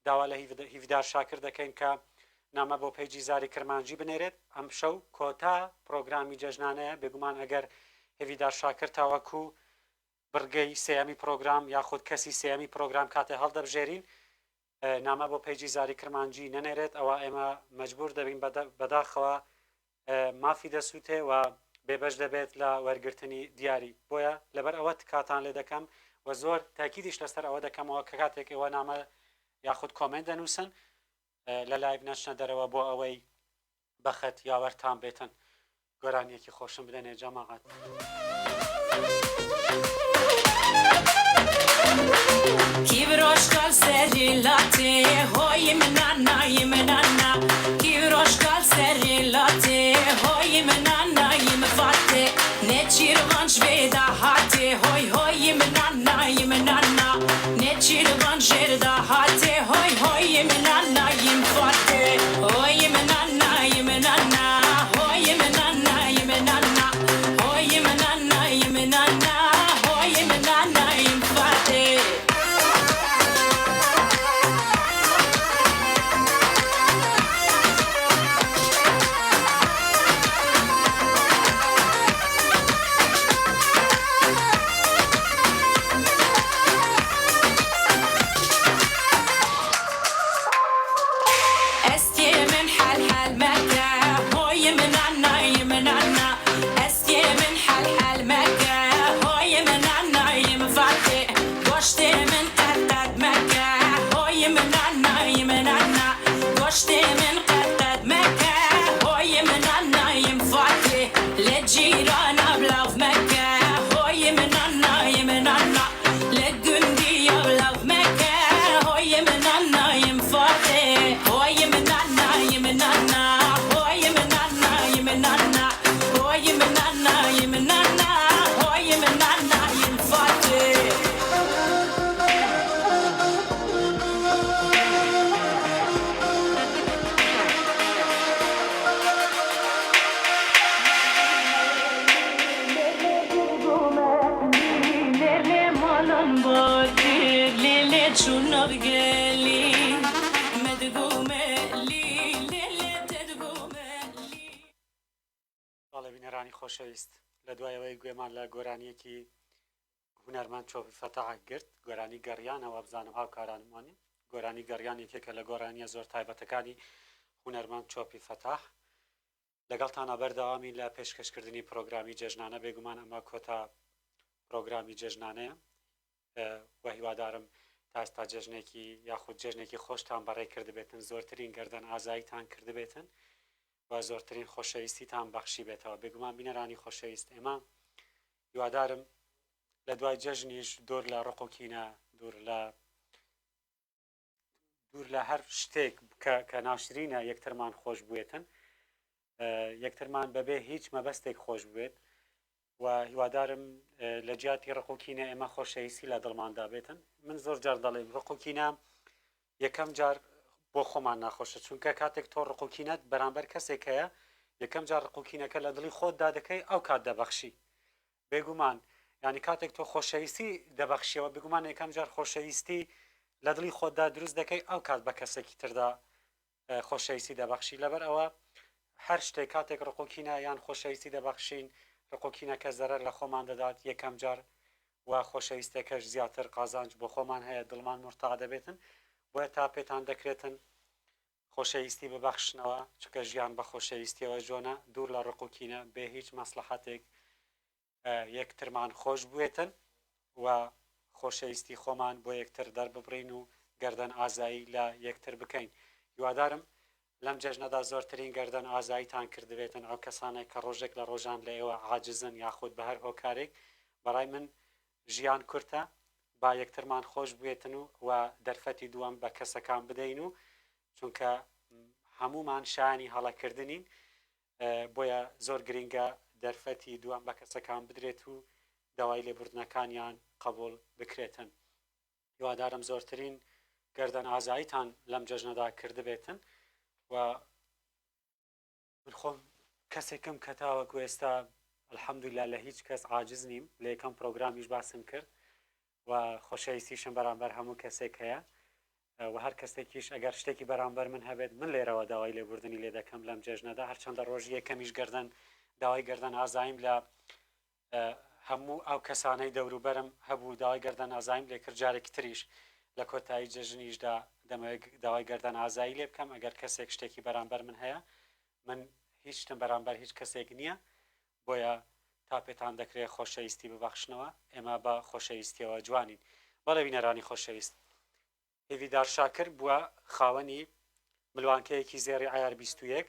Speaker 3: داوا لە هیویدار شاکر دەکەین کە نامە بۆ پیجی زاری کرمانجی بنێرێت ئەم شەو کۆتا پرۆگرامی جەژنانەیە بێگومان ئەگەر هیویدار شاکر تاوەکو بڕگەی سێەمی پرۆگرام یاخود کەسی سێەمی پرۆگرام کاتێ هەڵدەبژێرین نامە بۆ پیجی زاری کرمانجی نەنێرێت ئەوە ئێمە مەجبور دەبین بەداخەوە مافی دەسووتێ و بێبەش دەبێت لە وەرگرتنی دیاری بۆیە لەبەر ئەوە کاتان لێ دەکەم و زۆر تاکیدیش لەسەر ئەوە دەکەمەوە کە کاتێک ئێوە نامە یاخود کۆمنت دەنووسن لە لایڤ نەچنە دەرەوە بۆ ئەوەی بەخەت یاوەرتان بێتن گۆرانیەکی خۆشم بدەنێ جەماعەت
Speaker 4: Kivroshkal serilate, hoy menana, yemenana. Kivroshkal serilate, hoy menana, yemfate. Ne çirvan şveda hate, hoy hoy yemenana, yemenana. Ne çirvan şerda hate, hoy hoy yemenana, yemfate. Hoy yemenana, yemenana, hoy yemenana, yemenana. Hoy yemenana, yemenana, hoy yemenana, yemfate.
Speaker 3: خۆشەویست لە دوایەوەی گوێمان لە گۆرانیەکی هونەرمەند چۆپی فەتەح گرت گۆرانی گەڕیانەوە بزانم هاوکارانمانی گۆرانی گەڕیان یەکێکە لە گۆرانیە زۆر تایبەتەکانی هونەرمەند چۆپی فەتەح لەگەڵتانە بەردەوامی لە پێشکەشکردنی پرۆگرامی جەژنانە بێگومان ئەمە کۆتا پرۆگرامی جەژنانەیە و هیوادارم تا ئێستا جەژنێکی یاخود جەژنێکی خۆشتان بەڕێ کردبێتن زۆرترین گەردەن ئازاییتان کردبێتن و زۆرترین خۆشەویستیتان بەخشی بێتەوە بێگومان بینەرانی خۆشەویست ئێمە هیوادارم لە دوای جەژنیش دوور لە ڕقوکینە دوور لە هەر شتێک کە ناشرینە یەکترمان خۆش بوێتن یەکترمان بەبێ هیچ مەبەستێک خۆش بوێت و هیوادارم لە جیاتی ڕقوکینە ئێمە خۆشەویستی لە دڵماندا بێتن. من زۆر جار دەڵێم ڕقوکینە یەکەم جار بۆ خۆمان ناخۆشە، چونکە کاتێک تۆ ڕقوکینەت بەرامبەر کەسێک هەیە یەکەم جار ڕقوکینەکە لە دڵی خۆتدا دەکەی ئەو کات دەبەخشی بێگومان، ینی کاتێک تۆ خۆشەویستی دەبەخشیەوە بگومان یەکەم جار خۆشەویستی لە دڵی خۆتدا دروست دەکەی ئەو کات بە کەسێکی تردا خۆشەویستی دەبەخشی. لەبەر ئەوە هەر شتێک کاتێک ڕقوکینە یان خۆشەویستی دەبەخشین ڕقوکینەکە زەرەر لە خۆمان دەدات یەکەم جار و خۆشەویستەکەش زیاتر قازانج بۆ خۆمان هەیە دڵمان مرتاع دەبێتن. بۆیە تا پێتان دەکرێتن خۆشەویستی ببەخشنەوە، چکە ژیان بە خۆشەویستیەوە جۆنە دوور لە ڕقوکینە بێ هیچ مەسلحەتێک یەکترمان خۆش بوێتن و خۆشەویستی خۆمان بۆ یەکتر دەرببڕین و گەردەن ئازایی لە یەکتر بکەین. هیوادارم لەم جەژنەدا زۆرترین گەردەن ئازاییتان کردبێتن ئەو کەسانێک کە ڕۆژێک لە ڕۆژان لە ئێوە عاجزن یاخود بە هەر هۆکارێک. بەڕای من ژیان کورتە با یەکترمان خۆش بێتن و دەرفەتی دووەم بە کەسەکان بدەین و چونکە هەمومان شایانی هەڵەکردنین، بۆیە زۆر گرینگە دەرفەتی دووەم بە کەسەکان بدرێت و داوای لێبوردنەکانیان قبول بکرێتن. هیوادارم زۆرترین گەردەن ئازاییتان لەم جەژنەدا کردبێتن و من خۆم کەسێکم کە تاوەکو ئێستا الحەمدوللا لە هیچ کەس عاجز نیم، لە یەکەم پرۆگرامیش باسم کرد و خۆشەویستیشم بەرامبەر هەموو کەسێک هەیە و هەر کەسێکیش ئەگەر شتێکی بەرامبەر من هەبێت من لێرەوە داوای لێبوردنی لێ دەکەم لەم جێژنەدا، هەرچەندە ڕۆژی یەکەمیش گەردەن داوای گەردەن ئازاییم لە هەموو ئەو کەسانەی دەوروبەرم هەبوو داوای گەردەن ئازاییم لێ کرد. جارێکی تریش لە کۆتایی جەژنیشدا دەمەوێت داوای گەردەن ئازایی لێ بکەم ئەگەر کەسێک شتێکی بەرامبەر من هەیە. من هیچ شتم بەرامبەر هیچ کەسێک نییە، بۆیە تا پێتان دەکرێت خۆشەویستی ببەخشنەوە ئێمە بە خۆشەویستیەوە جوانین. بەڵێ بینەرانی خۆشەویست، هێویدار شاکر بووە خاوەنی ملوانکەیەکی زێڕی عیار 21.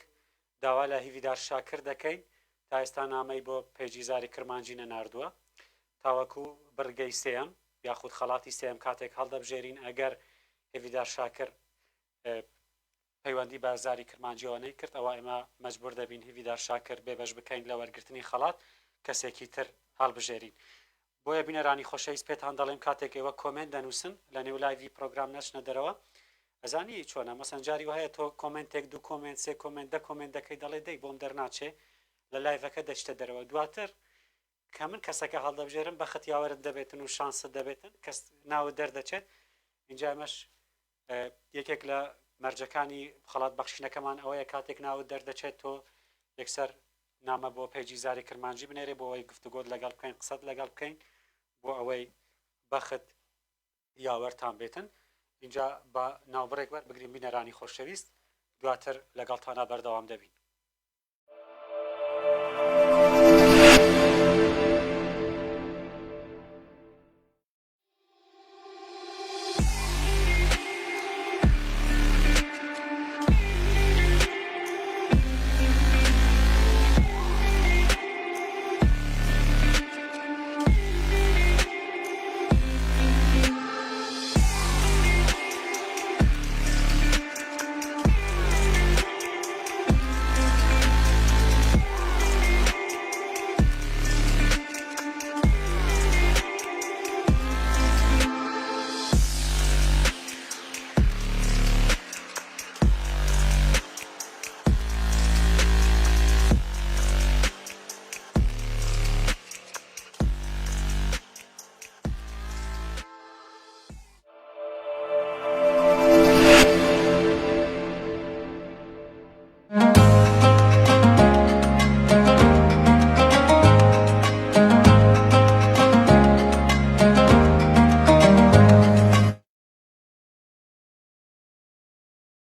Speaker 3: داوا لە هێویدار شاکر دەکەین تا ئێستا نامەی بۆ پێیجیزاری کرمانجی نەناردووە تاوەکو بڕگەی سێم یاخود خەڵاتی سێم کاتێک هەڵدەبژێرین. ئەگەر هێویدار شاکر پەیوەندی بە زاری کرمانجیەوە نەیکرد ئەوە ئێمە مەجبور دەبین هێویدار شاکر بێبەش بکەین لە وەرگرتنی خەڵات کەسێکی تر هەڵبژێرین. بۆیە بینەرانی خۆشەویست پێتان دەڵێم کاتێک ئێوە کۆمنت دەنووسن لە نێو لایڤی پرۆگرام نەچنە دەرەوە، ئەزانی چۆنە مەسەنجاری وهەیە تۆ کۆمنتێک دوو کۆمنت سێ کۆمنت دە کۆمنت دەکەی دەڵێ دەی بۆم دەرناچێ لە لایڤەکە دەچتە دەرەوە. دواتر کە من کەسەکە هەڵدەبژێرم بە ختیاوەرت دەبێتن و شانست دەبێتن کەس ناوت دەردەچێت. اینجا ئەمەش یەکێک لە مەرجەکانی خەڵات بەخشینەکەمان ئەوەیە کاتێک ناوت دەردەچێت تۆ یەکسەر نامە بۆ پێیجیزاری کرمانجی بنێرێ بۆ ئەوەی گفتوگۆت لەگەڵ بکەین قسەت لەگەڵ بکەین بۆ ئەوەی بەخت یاوەرتان بێتن. اینجا بە ناوبڕێک وەربگرین بینەرانی خۆشەویست، دواتر لەگەڵتانە بەردەوام دەبین.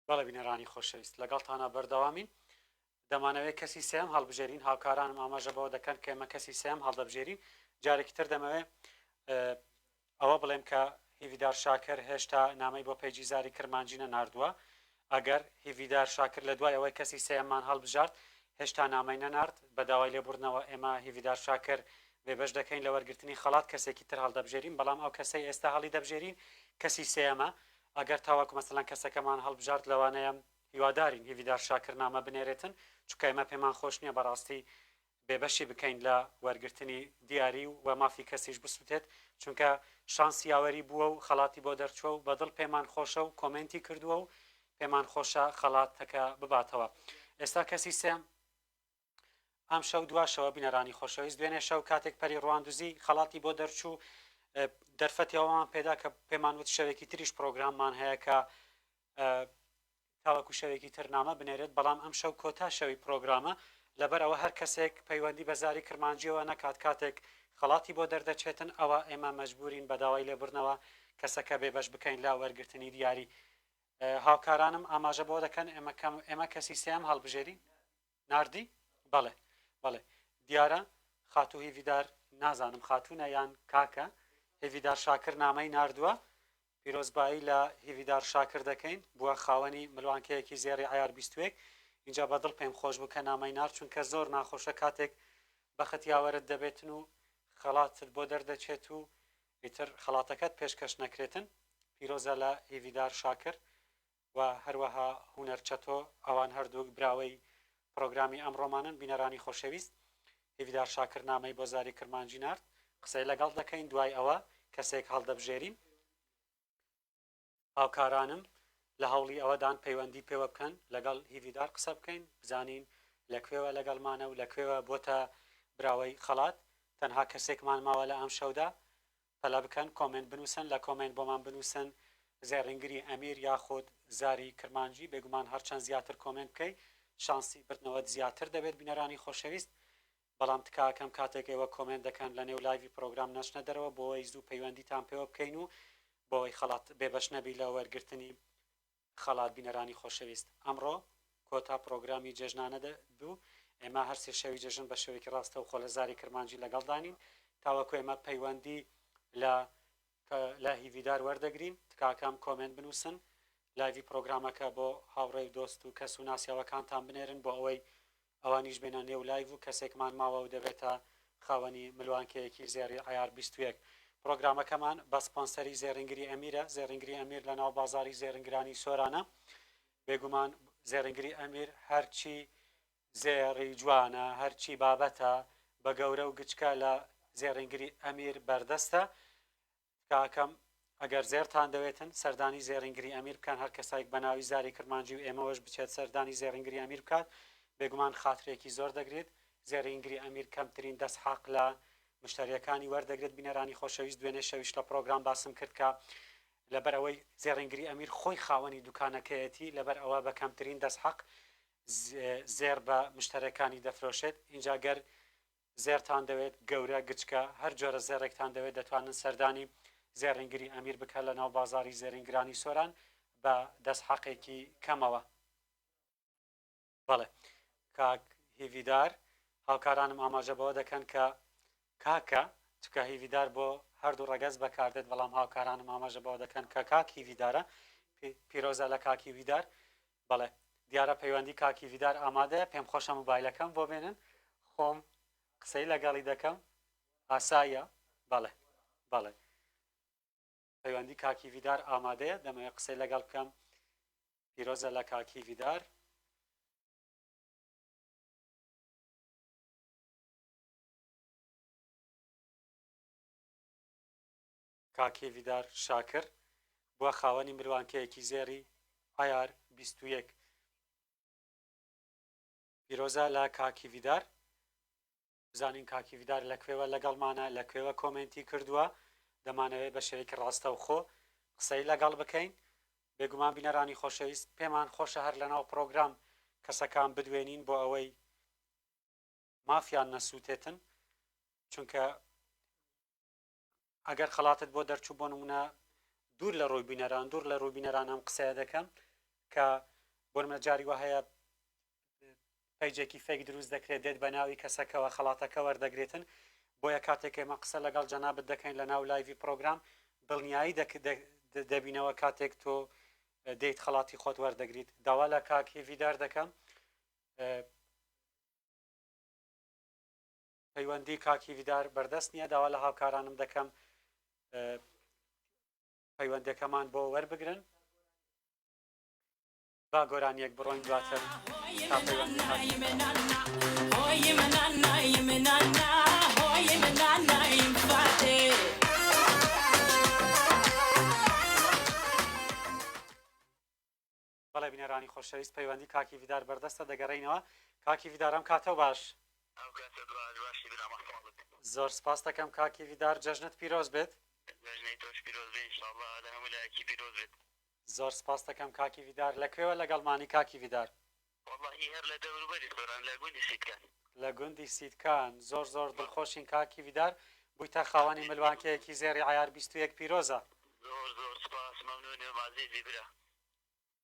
Speaker 3: بەڵێ بینەرانی خۆشەویست لەگەڵتانە بەردەوامین. دەمانەوێت کەسی سێم هەڵبژێرین، هاوکارانم ئاماژە بەوە دەکەن کە ئێمە کەسی سێم هەڵدەبژێرین. جارێکی تر دەمەوێت ئەوە بڵێم کە هێویدار شاکر هێشتا نامەی بۆ پێیجیزاری کرمانجی نەناردووە. ئەگەر هێویدار شاکر لە دوای ئەوەی کەسی سێمان هەڵبژارد هێشتا نامەی نەنارد بە داوای لێبوردنەوە ئێمە هێویدار شاکر بێبەش دەکەین لە وەرگرتنی خەڵات کەسێکی تر هەڵدەبژێرین، بەڵام ئەو کەسەی ئێستا هەڵی دەبژێرین کەسی سێمە. ئەگەر تاوەکو مەسەلەن کەسەکەمان هەڵبژارد لەوانەیە هیوادارین هێویدار شاکر نامە بنێرێتن، چونکە ئێمە پێمان خۆش نییە بەڕاستی بێبەشی بکەین لە وەرگرتنی دیاری و مافی کەسیش بسووتێت چونکە شانسی یاوەری بووە و خەڵاتی بۆ دەرچووە و بەدڵ پێمان خۆشە و کۆمنتی کردووە و پێمان خۆشە خەڵاتەکە بباتەوە. ئێستا کەسی سێم ئەم شەو دواشەوە بینەرانی خۆشەویست دوێنێ شەو کاتێک پەری ڕواندوزی خەڵاتی بۆ دەرچوو دەرفەتەوەمان پێدا کە پێمان وت شەوێکی تریش پرۆگراممان هەیە کە تاوەکو شەوێکی ترنامە بنێرێت بەڵام ئەم شەو کۆتا شەوی پرۆگرامە لەبەرەوە هەر کەسێک پەیوەندی بەزاری کرمانجیەوە نەکات کاتێک خەڵاتی بۆ دەردەچێتن ئەوە ئێمە مەجبورین بە داوای لێبرنەوە کەسەکە بێبەش بکەین لا وەرگرتنی دیاری. هاوکارانم ئاماژە بۆ دەکەن ئێمە کەسی سێم هەڵبژێرین ناردی بەڵێ بەڵێ دیارە خاتوو هیڤیدار نازانم خاتوونە یان کاکە هیڤیدار شاکر نامەی ناردووە پیرۆزبایی لە هیڤیدار شاکر دەکەین بووە خاوەنی ملوانکەیەکی زێری عیار 21 اینجا بەدڵ پێم خۆش بکە نامەی نار چونکە زۆر ناخۆشە کاتێک بەخت یاوەرت دەبێتن و خەڵاتت بۆ دەردەچێت و ئیتر خەڵاتەکەت پێشکەش نەکرێتن پیرۆزە لە هیڤیدار شاکر و هەروەها هونەرچەتۆ ئەوان هەردوو براوەی پرۆگرامی ئەمڕۆمانن بینەرانی خۆشەویست هیڤیدار شاکر نامەی بۆ زاری کرمانجی نارد قسەی لەگەڵ دەکەین دوای ئەوە کەسێک هەڵدەبژێرین هاوکارانم لە هەوڵی ئەوەدان پەیوەندی پێوە بکەن لەگەڵ هیڤیدار قسە بکەین بزانین لەکوێوە لەگەڵمانە و لەکوێوە بۆتە براوەی خەڵات تەنها کەسێکمان ماوە لە ئەم شەودا پەلە بکەن کۆمنت بنووسن لە کۆمنت بۆمان بنووسن زێڕینگری ئەمیر یاخود زاری کرمانجی بێگومان هەرچەند زیاتر کۆمنت بکەی شانسی بردنەوە زیاتر دەبێت بینەرانی خۆشەویست بەڵام تکاکەم کاتێک ئێوە کۆمنت دەکەن لە نێو لایڤی پرۆگرام نەچنە دەرەوە بۆەوەی زوو پەیوەندیتان پێوە بکەین و بۆەوەی خەڵات بێبەش نەبی لە وەرگرتنی خەڵات بینەرانی خۆشەویست ئەمڕۆ کۆتا پرۆگرامی جەژنانە بوو ئێمە هەرسێ شەوی جەژن بە شێوەیەکی ڕاستە و خۆ لە زاری کرمانجی لەگەڵدانین تاوەکو ئێمە پەیوەندی لە هیڤیدار وەردەگرین تکاکەم کۆمنت بنووسن لایڤی پرۆگرامەکە بۆ هاوڕێی و دۆست و کەس و ناسیاوەکانتان بنێرن بۆ ئەوەی ئەوانیش بێنە نێو لایڤ و کەسێکمان ماوە و دەبێتە خاوەنی ملوانکەیەکی زێری عیار 21 پرۆگرامەکەمان بە سپۆنسەری زێڕینگری ئەمیرە زێڕینگری ئەمیر لە ناو بازاری زێڕینگرانی سۆرانە بێگومان زێڕینگری ئەمیر هەرچی زێڕی جوانە هەرچی بابەتە بە گەورە و گچکە لە زێڕینگری ئەمیر بەردەستە کاکەم ئەگەر زێرتان دەوێتن سەردانی زێڕینگری ئەمیر بکەن هەر کەسایك بە ناوی زاری کرمانجی و ئێمەوەش بچێت سەردانی زێڕینگری ئەمیر بکات بێگومان خاترێکی زۆر دەگرێت زێڕینگری ئەمیر کەمترین دەست حەق لە مشتریەکانی وەردەگرێت بینەرانی خۆشەویست دوێنێ شەویش لە پرۆگرام باسم کرد کە لەبەر ئەوەی زێڕینگری ئەمیر خۆی خاوەنی دوکانەکەیەتی لەبەر ئەوە بە کەمترین دەست حەق زێر بە مشتریەکانی دەفرۆشێت اینجا گەر زێرتان دەوێت گەورە گچکە هەر جۆرە زێڕێکتان دەوێت دەتوانن سەردانی زێڕینگری ئەمیر بکە لە ناو بازاری زێرینگرانی سۆران بە دەست حەقێکی کەمەوە بەڵێ کاک هیڤیدار هاوکارانم ئاماژە بەوە دەکەن کە کاکە چکە هیڤیدار بۆ هەردوو ڕەگەز بەکاردێت بەڵام هاوکارانم ئاماژە بەوە دەکەن کە کاک هیڤیدارە پیرۆزە لە کاکی هیڤیدار بەڵێ دیارە پەیوەندی کاکی هیڤیدار ئامادەیە پێم خۆشە مۆبایلەکەم بۆ بێنن خۆم قسەی لەگەڵی دەکەم ئاساییە بەڵێ بەڵێ پەیوەندی کاکی هیڤیدار ئامادەیە دەمەوێت قسەی لەگەڵ بکەم پیرۆزە لە کاکی هیڤیدار کاکی هیڤیدار شاکر بووە خاوەنی مروانکەیەکی زێری عیار 21 پیرۆزە لە کاکی هیڤیدار بزانین کاکی هیڤیدار لەکوێوە لەگەڵمانە لەکوێوە کۆمنتی کردووە دەمانەوێت بە شێوەیەکی ڕاستە و خۆ قسەی لەگەڵ بکەین بێگومان بینەرانی خۆشەویست پێمان خۆشە هەر لە ناو پرۆگرام کەسەکان بدوێنین بۆ ئەوەی مافیان نەسووتێتن چونکە ئەگەر خەڵاتت بۆ دەرچوو بۆ نمونە دوور لە ڕووی بینەران دوور لە ڕووی بینەران ئەم قسەیە دەکەم کە بۆ نمونە جاری وە هەیە پەیجێکی فێک دروست دەکرێت دێت بە ناوی کەسەکەەوە خەڵاتەکە وەردەگرێتن بۆیە کاتێک ئێمە قسە لەگەڵ جەنابەت دەکەین لە ناو لایڤی پرۆگرام دڵنیایی دەبینەوە کاتێک تۆ دەیت خەڵاتی خۆت وەردەگریت داوا لە کاک هیڤیدار دەکەم پەیوەندی کاک هیڤیدار بەردەست نییە داوا لە هاوکارانم دەکەم پەیوەندەکەمان بۆ وەربگرن با گۆرانیەک بڕۆین دواتر تا پەیوەندی بەڵێ بینەرانی خۆشەویست پەیوەندی کاکی ڤیدار بەردەستە دەگەڕێینەوە کاکی ڤیدارم کاتەوە باش
Speaker 5: ئەو کاتە باشی برامە خۆڵت
Speaker 3: زۆر سپاس دەکەم کاکی ڤیدار جەژنت پیرۆز بێت
Speaker 5: دەژنەی تۆش پیرۆز بێ ئینشاءالله لە هەموو لایەکی پیرۆز بێت
Speaker 3: زۆر سپاس دەکەم کاکی ڤیدار لەکوێوە لەگەڵمانی کاکی ڤیدار
Speaker 5: واللهی هەر لە دەوروبەری خۆران لە گوندی سیدکان
Speaker 3: لە گوندی سیدکان زۆر زۆر دڵخۆشین کاکی ڤیدار بوویتە خاوەنی ملوانکەیەکی زێری عیار 21 پیرۆزە
Speaker 5: زۆر زۆر سپاس مەمنونێ مازیزی برا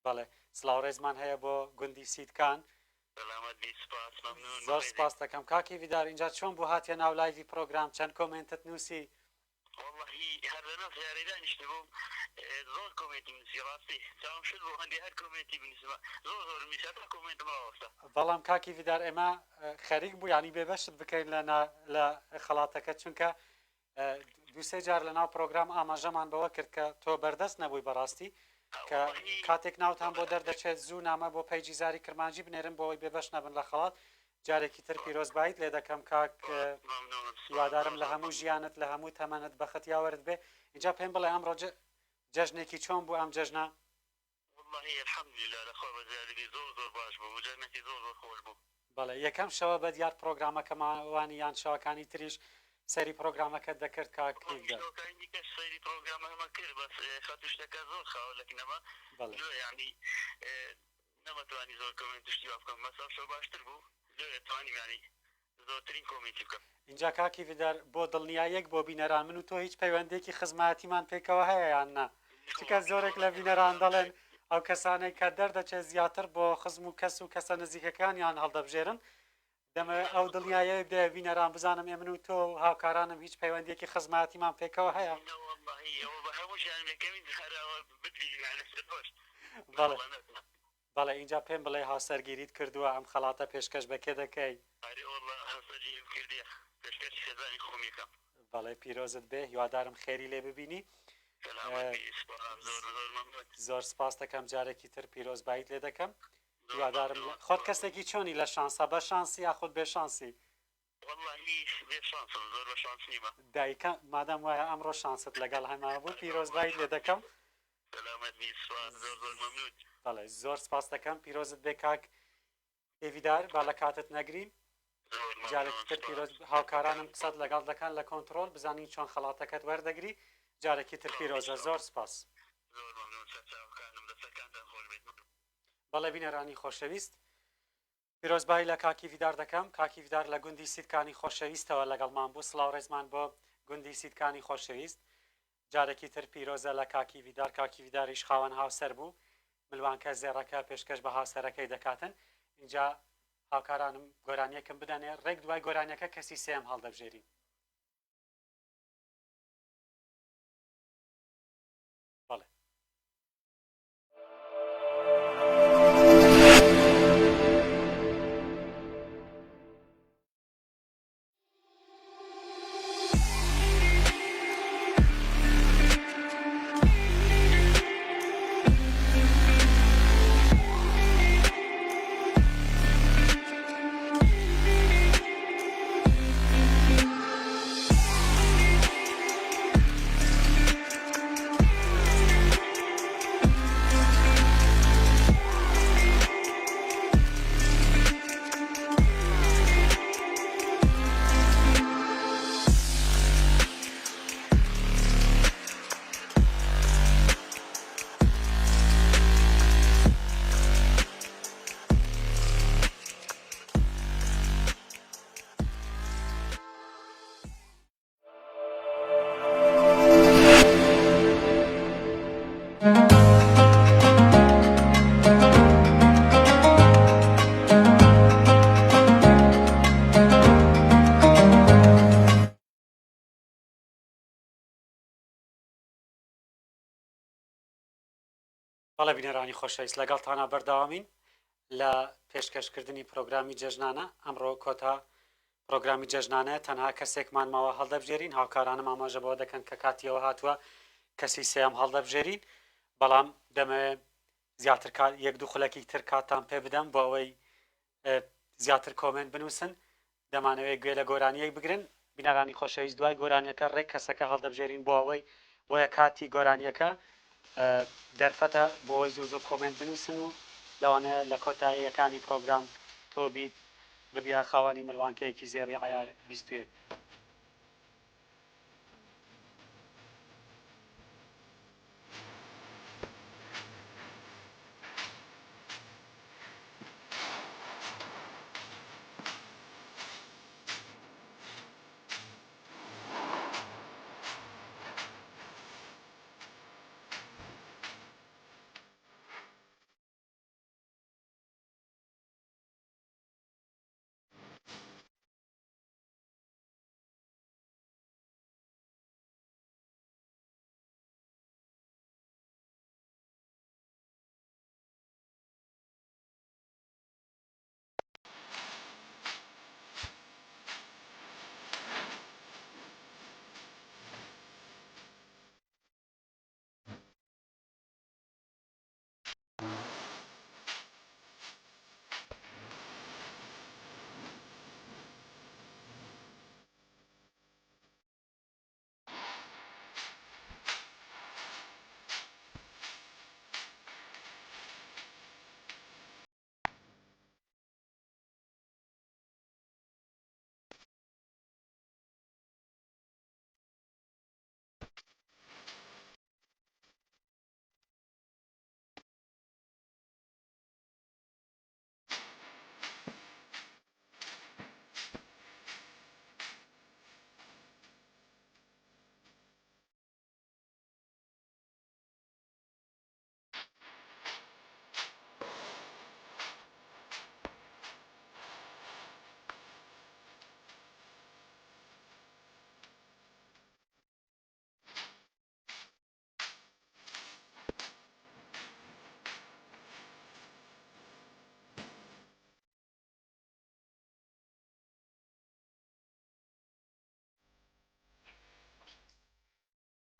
Speaker 3: بەڵێ سڵاو ڕێزمان هەیە بۆ گوندی سیدکان
Speaker 5: سەلامەت بی سپاس مەمنون
Speaker 3: زۆر سپاس دەکەم کاکی ڤیدار اینجا چۆن بوو هاتیە ناو لایڤی پرۆگرام چەند کۆمنتت نووسی
Speaker 5: واللهی هەر لە ناو یاریدا نیشتە بووم زۆر کۆمنتی بنووسی ڕاستی چاوم شت بۆ هەندێک هەر کۆمنتی بنووسمە زۆر میشاتا کۆمنتم ڕاوەستە
Speaker 3: بەڵام کاکی ڤیدار ئێمە خەریک بوو ینی بێبەشت بکەین لە خەڵاتەکە چونکە دووسێ جار لە ناو پرۆگرام ئاماژەمان بەوە کرد کە تۆ بەردەست نەبووی بەڕاستی کە کاتێک ناوتان بۆ دەردەچێت زوو نامە بۆ پەیجی زاری کرمانجی بنێرن بۆەوەی بێبەش نەبن لە خەڵات جارێکی تر پیرۆزبایت لێ دەکەم کاک هیوادارم لە هەموو ژیانت لە هەموو تەمەنت بەخت یاوەرت بێ اینجا پێم بڵێ ئەمڕۆ جەژنێکی چۆن بوو ئەم جەژنە
Speaker 5: واللهی الحەمدولله لەخۆ بەزیادگی زۆر زۆر باش بوو جەژنێکی زۆر زۆر خۆش بوو
Speaker 3: بەڵێ یەکەم شەوە بە دیار پرۆگرامەکەماوانی یان شەوەکانی تریش سەری پرۆگرامەکەت دەکرد کاکی
Speaker 5: کەس سەیری پرۆگرامە هەمە کرد بەس خەتو شتەکە زۆر خاوەلەکنەوە ینی نەمەتوانی زۆر کۆمنت شتی وا بکەم مەسا شەو باشتر بوو توانی ینی زۆرترین کۆمنتی بکەم
Speaker 3: اینجا کاکی ڤیدار بۆ دڵنیایەک بۆ بینەران من و تۆ هیچ پەیوەندێکی خزمەتیمان پێکەوە هەیە یان نا چکە زۆرێک لە بینەران دەڵێن ئەو کەسانەی کە دەردەچێت زیاتر بۆ خزم و کەس و کەسە نزیکەکانیان هەڵدەبژێرن دەمە ئەو دڵنیایە دێ بینەران بزانم ئێ من و تۆ و هاوکارانم هیچ پەیوەندێکی خزمەتیمان پێکەوە هەیە بەڵێ اینجا پێم بڵێ هاوسەرگیریت کردووە ئەم خەڵاتە پێشکەش بەکێ دەکەی بەڵێ پیرۆزت بێ هیوادارم خێری لێ ببینی زۆر سپاس دەکەم جارێکی تر پیرۆزبایت لێ دەکەم هیوادارم خۆت کەسێکی چۆنی لە شانسە بە شانسی یاخود بێ شانسی دایکە مادام وایە ئەمڕۆ شانست لەگەڵ هەما بوو پیرۆزبایت لێ دەکەم بەڵێ زۆر سپاس دەکەم پیرۆزت بێ کاک ئێڤیدار با لە کاتت نەگرین جارێکی تر پیرۆز هاوکارانم قسەت لەگەڵ دەکەن لە کۆنتترۆل بزانین چۆن خەڵاتەکەت وەردەگری جارێکی تر پیرۆزە زۆر سپاس بەڵێ بینەرانی خۆشەویست پیرۆزبایی لە کاکی ڤیدار دەکەم کاکی ڤیدار لە گوندی سیدکانی خۆشەویستەوە لەگەڵمان بوو سڵاو ڕێزمان بۆ گوندی سیدکانی خۆشەویست جارێکی تر پیرۆزە لە کاکی ڤیدار کاکی ڤیداریش خاوەن هاوسەر بوو ملوانکە زێڕەکە پێشکەش بە هاوسەرەکەی دەکاتن اینجا هاوکارانم گۆرانیەکەم بدەنێ ڕێک دوای گۆرانیەکە کەسی سێم هەڵدەبژێرین بەڵێ بەڵێ بینەرانی خۆشەویست لەگەڵتانە بەردەوامین لە پێشکەشکردنی پرۆگرامی جەژنانە ئەمڕۆ کۆتا پرۆگرامی جەژنانە تەنها کەسێکمان ماوە هەڵدەبژێرین هاوکارانم ئاماژە بەوە دەکەن کە کاتیەوە هاتووە کەسی سێم هەڵدەبژێرین بەڵام دەمەوێت زیاتر یەک دوو خولەکی تر کاتان پێ بدەم بۆ ئەوەی زیاتر کۆمنت بنووسن دەمانەوێت گوێ لە گۆرانیەک بگرن بینەرانی خۆشەویست دوای گۆرانیەکە ڕێک کەسەکە هەڵدەبژێرین بۆ ئەوەی بۆیە کاتی گۆرانیەکە دەرفەتە بۆەوەی زوو کۆمنت بنووسن و لەوانەیە لە کۆتاییەکانی پرۆگرام تۆ بیت ببیا خاوەنی ملوانکەیەکی زێڕی عیار 21.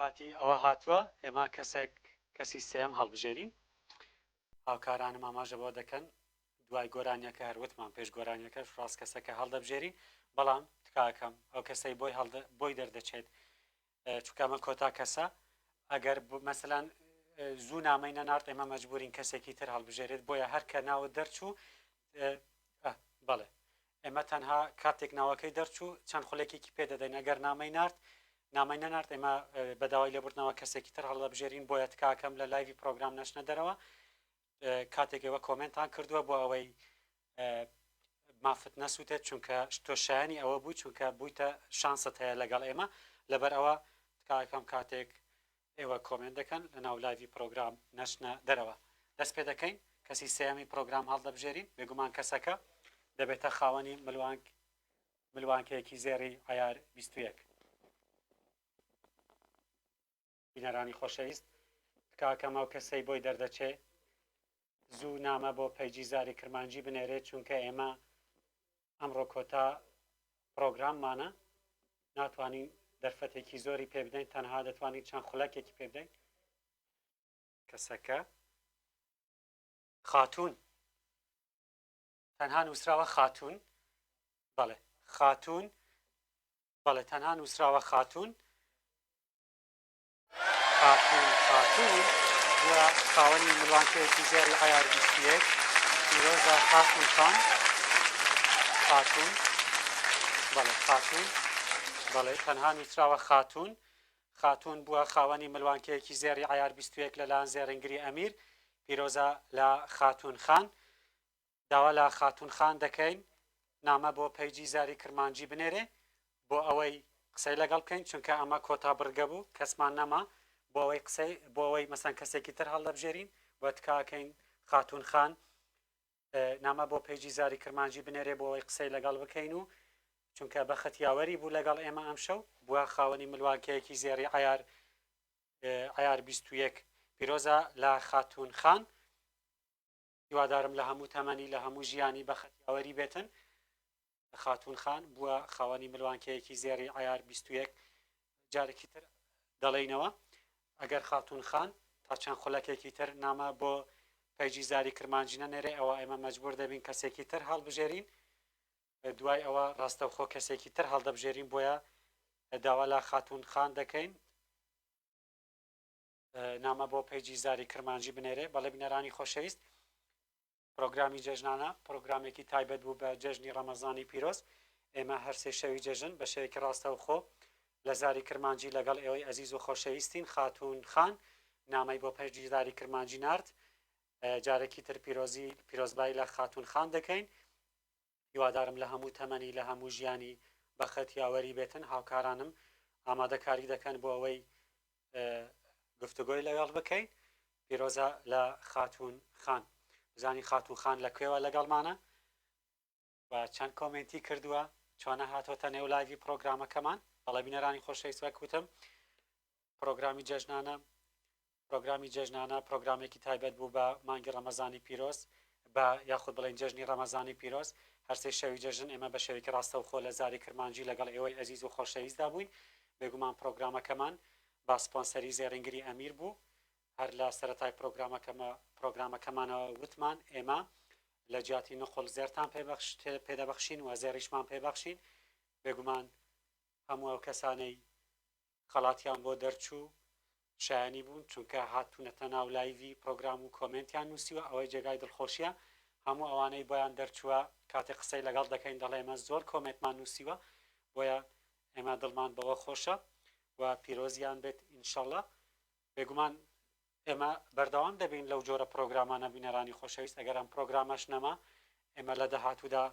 Speaker 3: پاتی ئەوە هاتووە ئێمە کەسی سێم هەڵبژێرین هاوکارانم ئاماژە بۆ دەکەن دوای گۆرانیەکە هەروتمان پێش گۆرانیەکە ڕاست کەسەکە هەڵدەبژێرین بەڵام تکاکەم ئەو کەسەی بۆی دەردەچێت چکەمە کۆتا کەسە ئەگەر مەسەلەن زوو نامەی نەنارد ئێمە مەجبورین کەسێکی تر هەڵبژێرێت بۆیە هەر کە ناوە دەرچوو بەڵێ ئێمە تەنها کاتێک ناوەکەی دەرچوو چەند خولێکێکی پێدەدەین ئەگەر نامەی نەنارد ئێمە بەداوای لێبوردنەوە کەسێکی تر هەڵدەبژێرین بۆیە تکاکەم لە لایڤی پرۆگرام نەشنە دەرەوە کاتێکەوە کۆمنتان کردووە بۆ ئەوەی مافت نەسووتێت چونکە تۆشایانی ئەوە بوو چونکە بوویتە شانست هەیە لەگەڵ ئێمە لەبەر ئەوە تکاکەم کاتێک ئێوە کۆمنت دەکەن لە ناو لایڤی پرۆگرام نەشنە دەرەوە دەست پێ دەکەین کەسی سێمی پرۆگرام هەڵدەبژێرین بێگومان کەسەکە دەبێتە خاوەنی ملوانکەیەکی زێڕی عیار 21. بینەرانی خۆشەویست تکاکەم ئەو کەسەی بۆی دەردەچێ زوو نامە بۆ پەیجی زاری کرمانجی بنێرێت چونکە ئێمە ئەمڕۆ کۆتا پرۆگراممانە ناتوانین دەرفەتێکی زۆری پێ بدەین تەنها دەتوانین چەند خولەکێکی پێ بدەین کەسەکە خاتون تەنها نووسراوە خاتون بەڵێ خاتون بەڵێ تەنها نووسراوە خاتون بووە خاوەنی ملوانکەیەکی زێڕی عیار 21 پیرۆزە خاتون خان خاتون بەڵێ تەنها نووسراوە خاتون بووە خاوەنی ملوانکەیەکی زێڕی عیار 21 لەلایەن زێڕنگری ئەمیر پیرۆزە لە خاتون خان داوا لە خاتون خان دەکەین نامە بۆ پەیجی زاری کرمانجی بنێرێ بۆ ئەوەی قسەی لەگەڵ بکەین چونکە ئەمە کۆتا بڕگە بوو کەسمان نەما بۆ ئەوەی مەسەن کەسێکی تر هەڵدەبژێرین بۆ تکاکەین خاتون خان نامە بۆ پەیجی زاری کرمانجی بنێرێ بۆ ئەوەی قسەی لەگەڵ بکەین و چونکە بە ختیاوەری بوو لەگەڵ ئێمە ئەم شەو بووە خاوەنی ملوانکەیەکی زێڕی عیار 21 پیرۆزە لە خاتون خان هیوادارم لە هەموو تەمەنی لە هەموو ژیانی بە ختیاوەری بێتن خاتون خان بووە خاوەنی ملوانکەیەکی زێڕی عیار 21 جارێکی تر دەڵێینەوە ئەگەر خاتون خان تا چەند خولەکێکی تر نامە بۆ پەیجی زاری کرمانجی نەنێرێ ئەوە ئێمە مەجبور دەبین کەسێکی تر هەڵبژێرین دوای ئەوە ڕاستەوخۆ کەسێکی تر هەڵدەبژێرین بۆیە داوا لە خاتون خان دەکەین نامە بۆ پێیجی زاری کرمانجی بنێرێ. بەڵێ بینەرانی خۆشەویست، پرۆگرامی جەژنانە پرۆگرامێکی تایبەت بوو بە جەژنی ڕەمەزانی پیرۆز. ئێمە هەرسێ شەوی جەژن بە شێوەیەکی ڕاستەوخۆ لە زاری کرمانجی لەگەڵ ئێوەی ئەزیز و خۆشەویستین خاتون خان نامەی بۆ پێیجی زاری کرمانجی نارد. جارێکی تر پیرۆزبایی لە خاتون خان دەکەین. هیوادارم لە هەموو تەمەنی لە هەموو ژیانی بەخەت یاوەری بێتن. هاوکارانم ئامادەکاری دەکەن بۆ ئەوەی گفتوگۆی لەگەڵ بکەین. پیرۆزە لە خاتون خان. بزانی خاتون خان لەکوێوە لەگەڵمانە و چەند کۆمنتی کردووە چۆنە هاتۆتە نێو لایڤی پرۆگرامەکەمان. بەڵێ بینەرانی خۆشەویست وەکوتم پرۆگرامی جەژنانە پرۆگرامێکی تایبەت بوو بە مانگی ڕەمەزانی پیرۆز بە یاخود بڵێن جەژنی ڕەمەزانی پیرۆز. هەرسێ شەوی جەژن ئێمە بە شێوەیەکی ڕاستەوخۆ لە زاری کرمانجی لەگەڵ ئێوەی ئەزیز و خۆشەویستدا بووین. بێگومان پرۆگرامەکەمان با سپۆنسەری زێڕینگری ئەمیر بوو. هەر لە سەرەتای پرۆگرامەکەمانەوە وتمان ئێمە لە جیاتی نخۆڵ زێرتان پێدەبەخشین و زێریشمان پێبەخشین. بێگومان هەموو ئەو کەسانەی خەڵاتیان بۆ دەرچوو شایانی بوون چونکە هاتوونەتە ناو لایڤی پرۆگرام و کۆمنتیان نووسیوە ئەوەی جێگای دڵخۆشیە. هەموو ئەوانەی بۆیان دەرچووە کاتێک قسەی لەگەڵ دەکەین دەڵێ ئێمە زۆر کۆمنتمان نووسیوە بۆیە ئێمە دڵمان بەوە خۆشە و پیرۆزیان بێت ئینشەڵڵا. بێگومان ئێمە بەردەوام دەبین لەو جۆرە پرۆگرامانە بینەرانی خۆشەویست. ئەگەر ئەم پرۆگرامەش نەما ئێمە لە داهاتوودا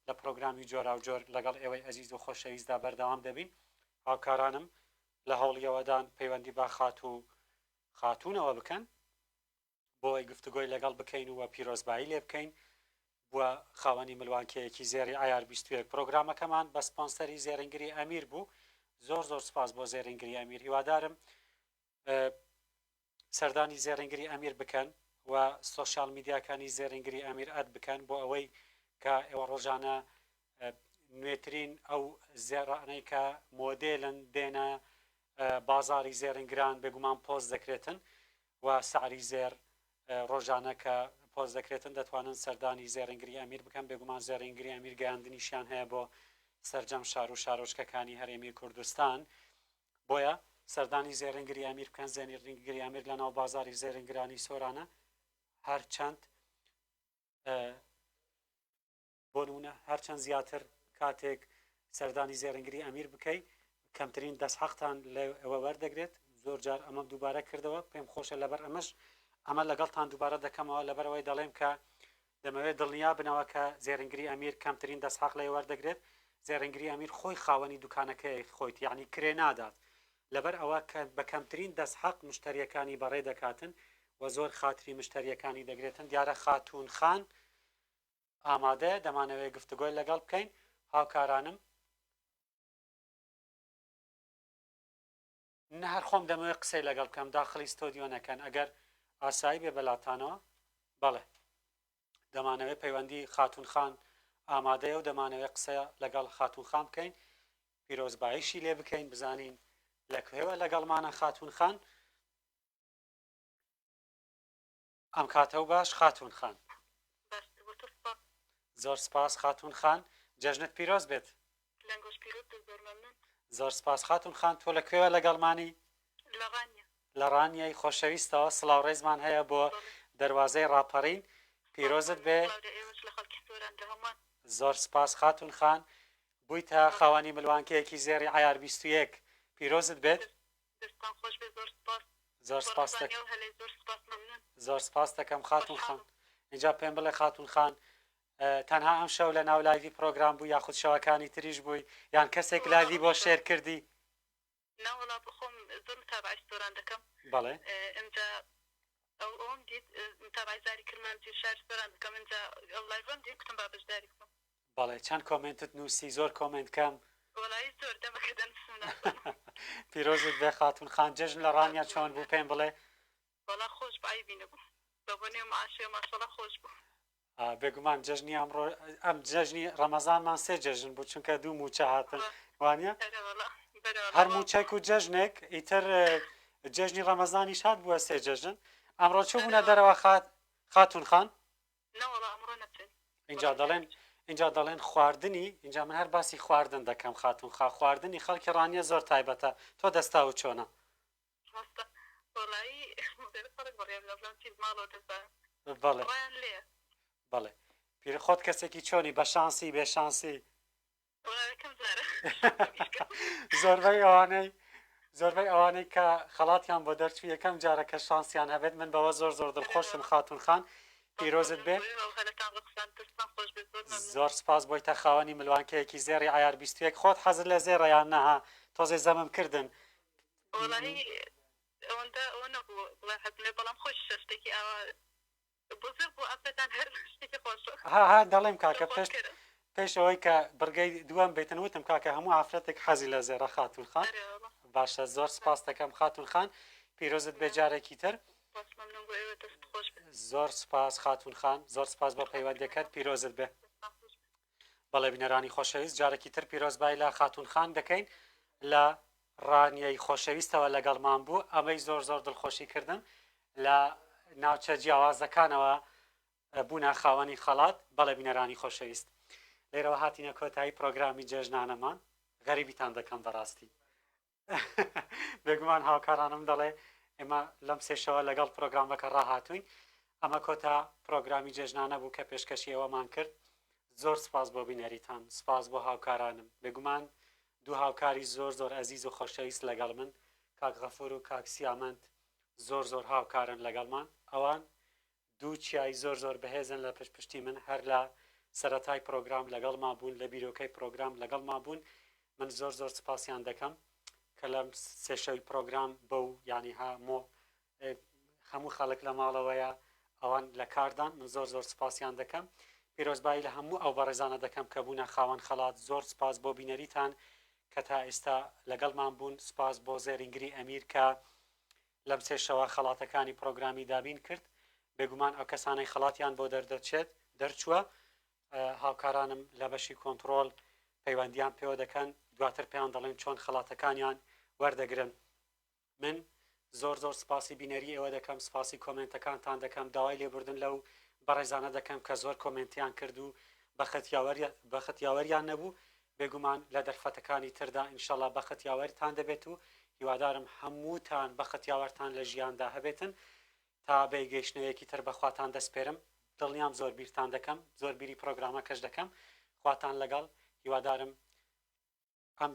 Speaker 3: لە پرۆگرامی جۆرا و جۆر لەگەڵ ئێوەی ئەزیز و خۆشەویستدا بەردەوام دەبین. هاوکارانم لە هەوڵیەوەدان پەیوەندی با خاتونەوە بکەن بۆی گفتوگۆی لەگەڵ بکەین و پیرۆزبایی لێ بکەین بووە خاوەنی ملوانکەیەکی زێری ئایار 21. پرۆگرامەکەمان بە سپۆنسەری زێڕینگری ئەمیر بوو. زۆر سپاس بۆ زێڕینگری ئەمیر. هیوادارم سەردانی زێڕینگری ئەمیر بکەن و سۆشیال میدیاکانی زێڕینگری ئەمیر ئەد بکەن بۆ ئەوەی کە ئێوە ڕۆژانە نوێترین ئەو زێڕانەی کە مۆدێلن دێنە بازاری زێڕینگران بێگومان پۆست دەکرێتن و سعری زێر ڕۆژانە کە پۆست دەکرێتن دەتوانن سەردانی زێڕینگری ئەمیر بکەن. بێگومان زێڕینگری ئەمیر گەیاندنیشیان هەیە بۆ سەرجەم شار و شارۆچکەکانی هەرێمی کوردستان. بۆیە سەردانی زێڕینگری ئەمیر بکەن. زێڕینگری ئەمیر لەناو بازاری زێڕینگرانی سۆرانە هەرچەند بۆ نمونە هەرچەند زیاتر کاتێک سەردانی زێڕینگری ئەمیر بکەیت کەمترین دەستحەقتان لەوە وەردەگرێت. زۆر جار ئەمەم دووبارە کردەوە پێم خۆشە لەبەر ئەمەش ئەمە لەگەڵتان دووبارە دەکەمەوە لەبەرەوەی دەڵێم کە دەمەوێت دڵنیا بنەوە کە زێڕینگری ئەمیر کەمترین دەستحەق لێ وەردەگرێت. زێڕینگری ئەمیر خۆی خاوەنی دوکانەکەی خۆیت یعنی کرێ نادات لەبەر ئەوە کە بە کەمترین دەستحەق مشتریەکانی بەڕێ دەکاتن و زۆر خاتری مشتریەکانی دەگرێتن. دیارە خاتون خان ئامادەیە دەمانەوێت گفتوگۆی لەگەڵ بکەین. هاوکارانم نە هەر خۆم دەمەوێت قسەی لەگەڵ بکەم داخلی ستۆدیۆ نەکەن ئەگەر ئاسایی بێ بەلاتانەوە. بەڵێ دەمانەوێت پەیوەندی خاتون خان ئامادەیە و دەمانەوێت قسە لەگەڵ خاتون خان بکەین پیرۆزباییشی لێ بکەین بزانین لەکوێوە لەگەڵمانە خاتون خان. ئەم کاتە و باش خاتون خان. زۆر سپاس خاتون خان. جەژنت پیرۆز بێت. زۆر سپاس خاتون خان. تۆ لەکوێوە لەگەڵمانی؟ لە ڕانیای خۆشەویستەوە سڵاو ڕێزمان هەیە بۆ دەواازەی ڕاپەڕین. پیرۆزت بێ. زۆر سپاس خاتون خان. بوویتە خاوەنی ملوانکەیەکی زێری ئایار 21. پیرۆزت بێت. زۆر سپاس دەکەم خاتون خان. اینجا پێم بڵێ خاتون خان تەنها ئەم شەو لە ناو لایڤی پرۆگرام بوو یاخود شەوەکانی تریش بووی یان کەسێک لایڤی بۆ شێر کردی؟
Speaker 5: ناوەڵا بخۆم زۆر متابعی ستۆران دەکەم.
Speaker 3: بەڵێ
Speaker 5: ئەمجا ئەوم دیت متابعی زاری کرمانجی شار ستۆران دەکەم ئەمجا لایڤم دیت کتم با بەشداری بکەم.
Speaker 3: بەڵێ چەند کۆمنتت نووسی؟ زۆر کۆمنت کەم.
Speaker 5: وەڵایی زۆر دەمەکە دەنووسم.
Speaker 3: پیرۆزت بێ خاتون خان. جەژن لە ڕانیا چۆن بوو پێم بڵێ؟
Speaker 5: وەڵا خۆش بە عیبی نەبوو بە بۆ نێو معاشێ ماشەڵا خۆش بوو.
Speaker 3: بێگومان جەژنی ئەمڕۆ ئەم جەژنی ڕەمەزانمان سێ جەژن بوو چونکە دوو موچە هاتن وانە هەر موچەک و جەژنێک ئیتر جەژنی ڕەمەزانیش هات بووە سێ جەژن. ئەمڕۆ چوو بوونە دەرەوە خاتون خان؟
Speaker 5: نەوەڵا ئەمڕۆ نەچێت.
Speaker 3: اینجا دەڵێن اینجا دەڵێن خواردنی اینجا من هەر باسی خواردن دەکەم خاتون خا خواردنی خەڵکی ڕانیە زۆر تایبەتە تۆ دەستا و چۆنە بەڵێ بەڵێ پیرە خۆت کەسێکی چۆنی بە شانسی بێ شانسی زۆربەی ئەوانەی کە خەڵاتیان بۆ دەرچوو یەکەم جارە کە شانسیان هەبێت من بەوە زۆر دڵخۆشم خاتون خان پیرۆزت بێ زۆر سپاس بۆی تا خاوەنی ملوانکەیەکی زێڕی ئایار 21 خۆت حەزت لە زێڕەیان نەها تۆزێ زەمم کردن ها دەڵێم کاکە پێش ئەوەی کە بڕگەی دووەم بێتن وتم کاکە هەموو ئافرەتێک حەزی لە زێڕە خاتون خان باشە زۆر سپاس دەکەم خاتون خان پیرۆزت بێ جارێکی تر زۆر سپاس خاتون خان زۆر سپاس بۆ پەیوەندەکەت پیرۆزت بێ بەڵێ بینەرانی خۆشەویست جارێکی تر پیرۆزبای لە خاتون خان دەکەین لە ڕانیەی خۆشەویستەوە لەگەڵمان بوو ئەمەی زۆر دڵخۆشی کردم لە ناوچە جیاوازەکانەوە بوونە خاوەنی خەڵات بەڵێ بینەرانی خۆشەویست لێرەوە هاتینە کۆتایی پڕۆگرامی جێژنانەمان غەریبیتان دەکەم بەڕاستی بێگومان هاوکارانم دەڵێ ئێمە لەم سێشەوە لەگەڵ پرۆگرامەکە ڕاهاتوین ئەمە کۆتا پرۆگرامی جێژنانە بوو کە پێشکەشی ئەوەمان کرد زۆر سپاس بۆ بینەریتان سپاس بۆ هاوکارانم بێگومان دوو هاوکاری زۆر ئەزیز و خۆشەویست لەگەڵ من کاک غەفور و کاک سیامەند زۆر هاوکارن لەگەڵمان ئەوان دوو چیای زۆر بەهێزن لە پشتی من هەر لە سەرەتای پرۆگرام لەگەڵمان بوون لە بیرۆکەی پرۆگرام لەگەڵمان بوون من زۆر سپاسیان دەکەم کە لەم سێشەوی پرۆگرام بەو ینی هەموو خەڵک لە ماڵەوەیە ئەوان لە کاردان من زۆر سپاسیان دەکەم پیرۆزبایی لە هەموو ئەو بەڕێزانە دەکەم کە بوونە خاوەن خەڵات زۆر سپاس بۆ بینەریتان کە تا ئێستا لەگەڵمان بوون سپاس بۆ زێرینگری ئەمیر کە لەم سێشەوە خەڵاتەکانی پرۆگرامی دابین کرد بێگومان ئەو کەسانەی خەڵاتیان بۆ دەرچووە هاوکارانم لە بەشی کۆنتڕۆل پەیوەندیان پێوە دەکەن دواتر پێیان دەڵێن چۆن خەڵاتەکانیان وەردەگرن من زۆر سپاسی بینەری ئێوە دەکەم سپاسی کۆمنتەکانتان دەکەم داوای لێبوردن لەو بەڕێزانە دەکەم کە زۆر کۆمنتیان کرد و بە ختیاوەریان نەبوو بێگومان لە دەرفەتەکانی تردا ئینشەڵا بە ختیاوەرتان دەبێت و هیوادارم هەمووتان بە ختیاوەرتان لە ژیاندا هەبێتن تا بەیگەیشتنەوەیەکی تر بەخواتان دەسپێرم دڵنیام زۆر بیرتان دەکەم زۆر بیری پرۆگرامە کەش دەکەم خواتان لەگەڵ هیوادارم ئەم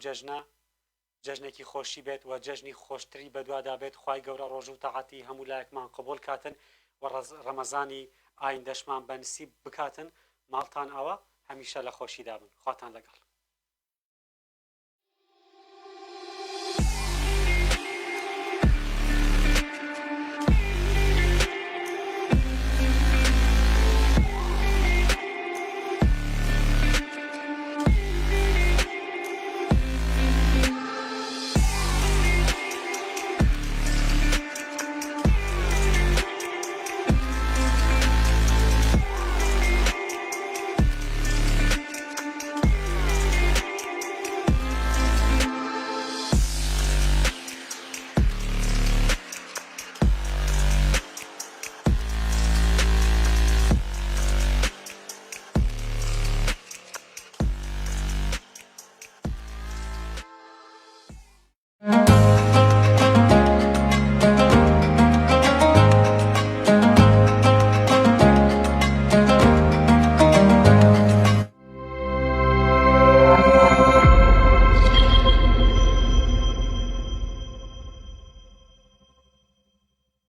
Speaker 3: جەژنێکی خۆشی بێت و جەژنی خۆشتری بەدوادا بێت خوای گەورە ڕۆژ و تاعاتی هەموو لایەکمان قبول کاتن و ڕەمەزانی ئایندەشمان بەنسیب بکاتن ماڵتان ئەوە هەمیشە لە خۆشیدا بن خواتان لەگەڵ